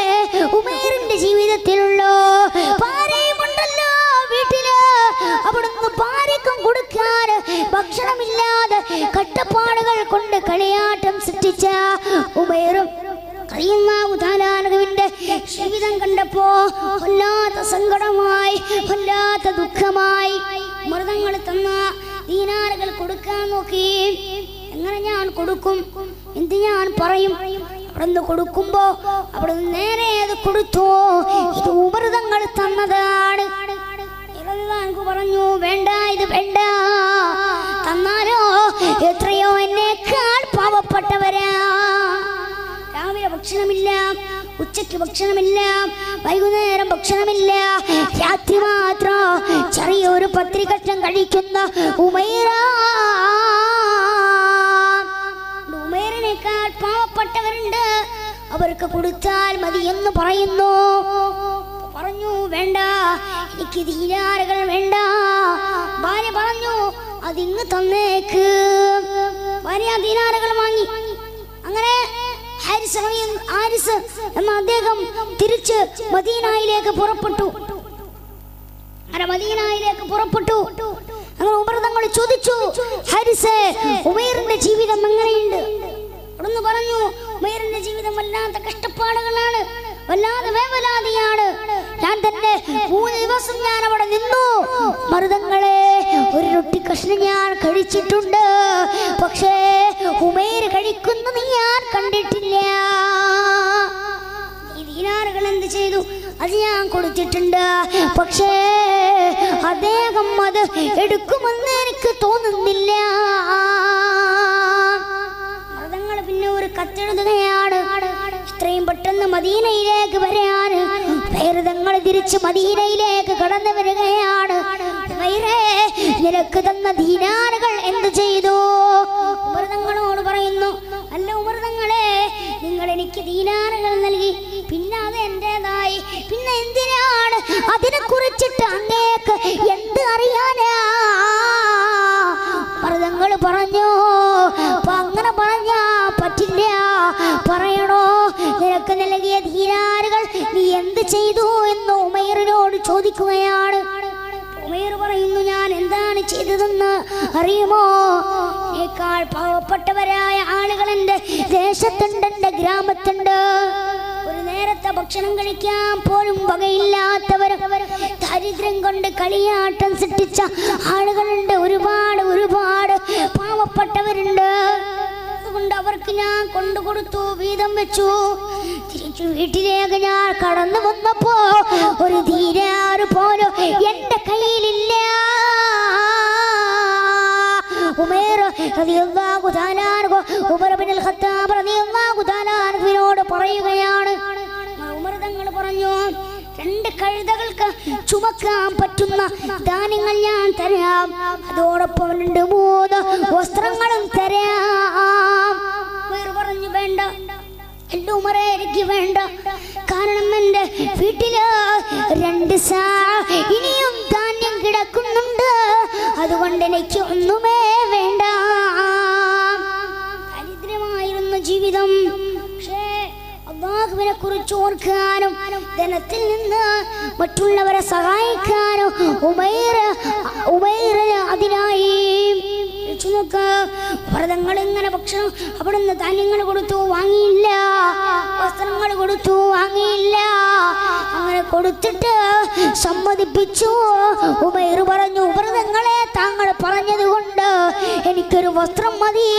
ഉമൈറിന്റെ ജീവിതത്തിലുള്ളൂ. ഭാര്യയുമുണ്ടല്ലോ വീട്ടില്, അവിടുന്ന് ഭാര്യക്കും കൊടുക്കാൻ ഭക്ഷണമില്ലാതെ കഷ്ടപ്പാടുകൾ കൊണ്ട് കളിയാട്ടം സൃഷ്ടിച്ച ഉമൈറും റളിയല്ലാഹു തആല അൻഹുവിന്റെ ജീവിതം കണ്ടപ്പോ വല്ലാത്ത സങ്കടമായി, വല്ലാത്ത ദുഃഖമായി. മൃതങ്ങൾ തന്ന ദീനാറുകൾ കൊടുക്കാൻ നോക്കി. എങ്ങനെ ഞാൻ കൊടുക്കും? എന്ത് ഞാൻ പറയും? അവിടുന്ന് കൊടുക്കുമ്പോ അവിടുന്ന് നേരെ അത് കൊടുത്തു. ഇത് ഉമർ തങ്ങൾ തന്നതാണ്. എനിക്ക് പറഞ്ഞു വേണ്ട, ഇത് വേണ്ട. തന്നാലോ എത്രയോ എന്നേക്കാൾ പാവപ്പെട്ടവരാ. രാവിലെ ഭക്ഷണമില്ല, ഉച്ചയ്ക്ക് ഭക്ഷണമില്ല, വൈകുന്നേരം ഭക്ഷണമില്ല, രാത്രി മാത്രം ചെറിയൊരു പത്തിരി കഷ്ണം കഴിക്കുന്ന ഉമൈറിനേക്കാൾ പാവപ്പെട്ടവരുണ്ട്. അവർക്ക് കൊടുത്താൽ മതി എന്ന് പറയുന്നു. പറഞ്ഞു വേണ്ട, എനിക്ക് ദീനാറുകൾ വേണ്ട. ഭാര്യ പറഞ്ഞു അതിങ്ങ് തന്നേക്ക്. ഭാര്യ ദീനാറുകൾ വാങ്ങി. അങ്ങനെ ഹാരിസ് എന്ന അദ്ദേഹം തിരിച്ച് മദീനയിലേക്ക് പുറപ്പെട്ടു. അങ്ങനെ ഉമർ തങ്ങൾ ചോദിച്ചു, ഹാരിസേ, ഉമൈറിന്റെ ജീവിതം എങ്ങനെയുണ്ട്? അവിടുന്ന് പറഞ്ഞു, ഉമൈറിന്റെ ജീവിതം വല്ലാത്ത കഷ്ടപ്പാടുകളാണ്, വല്ലാതെ വേവലാതിയാണ്. ഞാൻ തന്നെ 3 ദിവസം ഞാൻ അവിടെ നിന്നു. മരുതങ്ങളെ ഒരു റൊട്ടി കഷ്ണം ഞാൻ കഴിച്ചിട്ടുണ്ട്, പക്ഷേ ഉമൈർ കഴിക്കുന്നത് ഞാൻ കണ്ടിട്ടില്ല. ഈ ദീനാറുകൾ എന്ത് ചെയ്തു? അത് ഞാൻ കൊടുത്തിട്ടുണ്ട്, പക്ഷേ അദ്ദേഹം അത് എടുക്കുമെന്ന് എനിക്ക് തോന്നുന്നില്ല. മൃതങ്ങൾ പിന്നെ ഒരു കത്തെഴുതുകയാണ്, ഇത്രയും പെട്ടെന്ന് മദീനയിലേക്ക് വരാൻ. തങ്ങൾ തിരിച്ച് മദീനയിലേക്ക് കടന്നു വരികയാണ്. നിനക്ക് തന്ന ദീനാറുകൾ എന്ത് ചെയ്തു? ഉമർതങ്ങളോട് പറയുന്നു, അല്ല ഉമർതങ്ങളെ, നിങ്ങൾ എനിക്ക് ദീനാറുകൾ നൽകി, പിന്നെ അത് എന്റേതായി, പിന്നെ എന്തിനാണ് അതിനെ കുറിച്ചിട്ട് അങ്ങേക്ക് എന്ത് അറിയാനാ? മൃതങ്ങൾ പറഞ്ഞു, അപ്പൊ അങ്ങനെ പറഞ്ഞാ പറ്റില്ല, പറയണോ? നിനക്ക് നൽകിയ ദീനാറുകൾ നീ എന്ത് ചെയ്തു എന്ന് ഉമൈറിനോട് ചോദിക്കുകയാണ്. ഉമൈർ പറയുന്നു, ഞാൻ എന്താണ് ചെയ്തതെന്ന് അറിയുമോ? എന്നേക്കാൾ പാവപ്പെട്ടവരായ ആളുകൾ എൻ്റെ ദേശത്തുണ്ട്, എൻ്റെ ഗ്രാമത്തുണ്ട്. ഒരു നേരത്തെ ഭക്ഷണം കഴിക്കാൻ പോലും വകയില്ലാത്തവർ, ദാരിദ്ര്യം കൊണ്ട് കളിയാട്ടം സൃഷ്ടിച്ച ആളുകളുണ്ട്. ഒരുപാട് പാവപ്പെട്ടവരുണ്ട്. അതുകൊണ്ട് അവർക്ക് ഞാൻ കൊണ്ടുകൊടുത്തു, വീതം വെച്ചു. തിരിച്ചു വീട്ടിലേക്ക് ഞാൻ കടന്നു വന്നപ്പോ ഒരു ദീനാറ് പോലും എന്റെ കയ്യിലില്ല. ഉമർ പറയുകയാണ്. ഉമർ തങ്ങൾ പറഞ്ഞു, 2 കഴുതകൾക്ക് ചുമക്കാൻ പറ്റുന്ന ധാന്യങ്ങൾ ഞാൻ തരാം, അതോടൊപ്പം 2-3 വസ്ത്രങ്ങളും തരാം. പറഞ്ഞു വേണ്ട, എന്റെ ഉമറേ, എനിക്ക് വേണ്ട. കാരണം എന്റെ വീട്ടില് 2 സാ ഇനിയും ധാന്യം കിടക്കുന്നുണ്ട്, അതുകൊണ്ട് എനിക്ക് ഒന്നുമേ വേണ്ട. ദരിദ്രമായിരുന്ന ജീവിതം, പക്ഷേ അല്ലാഹുവിനെ കുറിച്ച് ഓർക്കാനും ധനത്തിൽ നിന്ന് മറ്റുള്ളവരെ സഹായിക്കാനും ഉമൈർ അതിനായി വ്രതങ്ങൾ ഇങ്ങനെ ഭക്ഷണം അവിടുന്ന് ധാന്യങ്ങൾ കൊടുത്തു, വാങ്ങിയില്ല. വസ്ത്രങ്ങൾ കൊടുത്തു, വാങ്ങിയില്ല. അങ്ങനെ കൊടുത്തിട്ട് സമ്മതിപ്പിച്ചു. ഉമൈർ പറഞ്ഞു, വ്രതങ്ങളെ താങ്കൾ പറഞ്ഞതുകൊണ്ട് എനിക്കൊരു വസ്ത്രം മതി.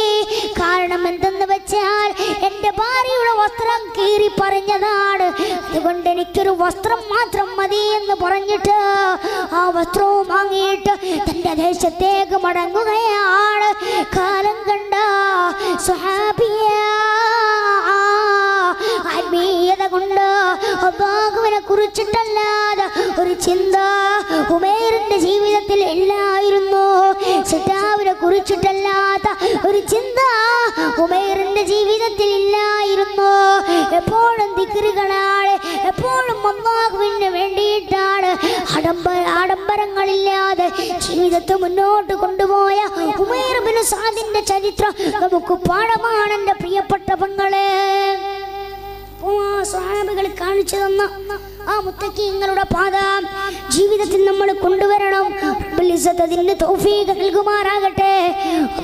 കാരണം എന്തെന്ന് വെച്ചാൽ എൻ്റെ ഭാര്യയുടെ വസ്ത്രം കീറി പറഞ്ഞതാണ്, അതുകൊണ്ട് എനിക്കൊരു വസ്ത്രം മാത്രം മതി എന്ന് പറഞ്ഞിട്ട് ആ വസ്ത്രവും വാങ്ങിയിട്ട് തൻ്റെ ദേശത്തേക്ക് മടങ്ങുകയാണ്. കാലം കണ്ട സ്വഹാബിയ ആത്മീയത കൊണ്ട് അല്ലാഹുവിനെ കുറിച്ചിട്ടല്ലാതെ ഒരു ചിന്ത ഉമൈറിന്റെ ജീവിതത്തിൽ ഇല്ലായിരുന്നു. സിതാവിനെ കുറിച്ചിട്ടല്ലാത്ത ഒരു ചിന്ത ഉമൈറിന്റെ ജീവിതത്തിൽ ഇല്ലായിരുന്നു. എപ്പോഴും ദിക്റുകളാണ്, എപ്പോഴും അല്ലാഹുവിന് വേണ്ടിയിട്ടാണ്. ആഡംബരങ്ങളില്ലാതെ ജീവിതത്തെ മുന്നോട്ട് കൊണ്ടുപോയ ഉമൈർ ബിൻ സഅദിന്റെ ചരിത്രം നമുക്ക് പാഠമാണ് എൻ്റെ പ്രിയപ്പെട്ട പെങ്ങളെ. സ്വഹാബികൾ കാണിച്ചു തന്ന ആ മുത്തഖീങ്ങളുടെ പാത ജീവിതത്തിൽ നമ്മൾ കൊണ്ടുവരണം. റബ്ബുൽ ഇസ്സത്ത് അതിന് തൗഫീഖ് നൽകുമാറാകട്ടെ.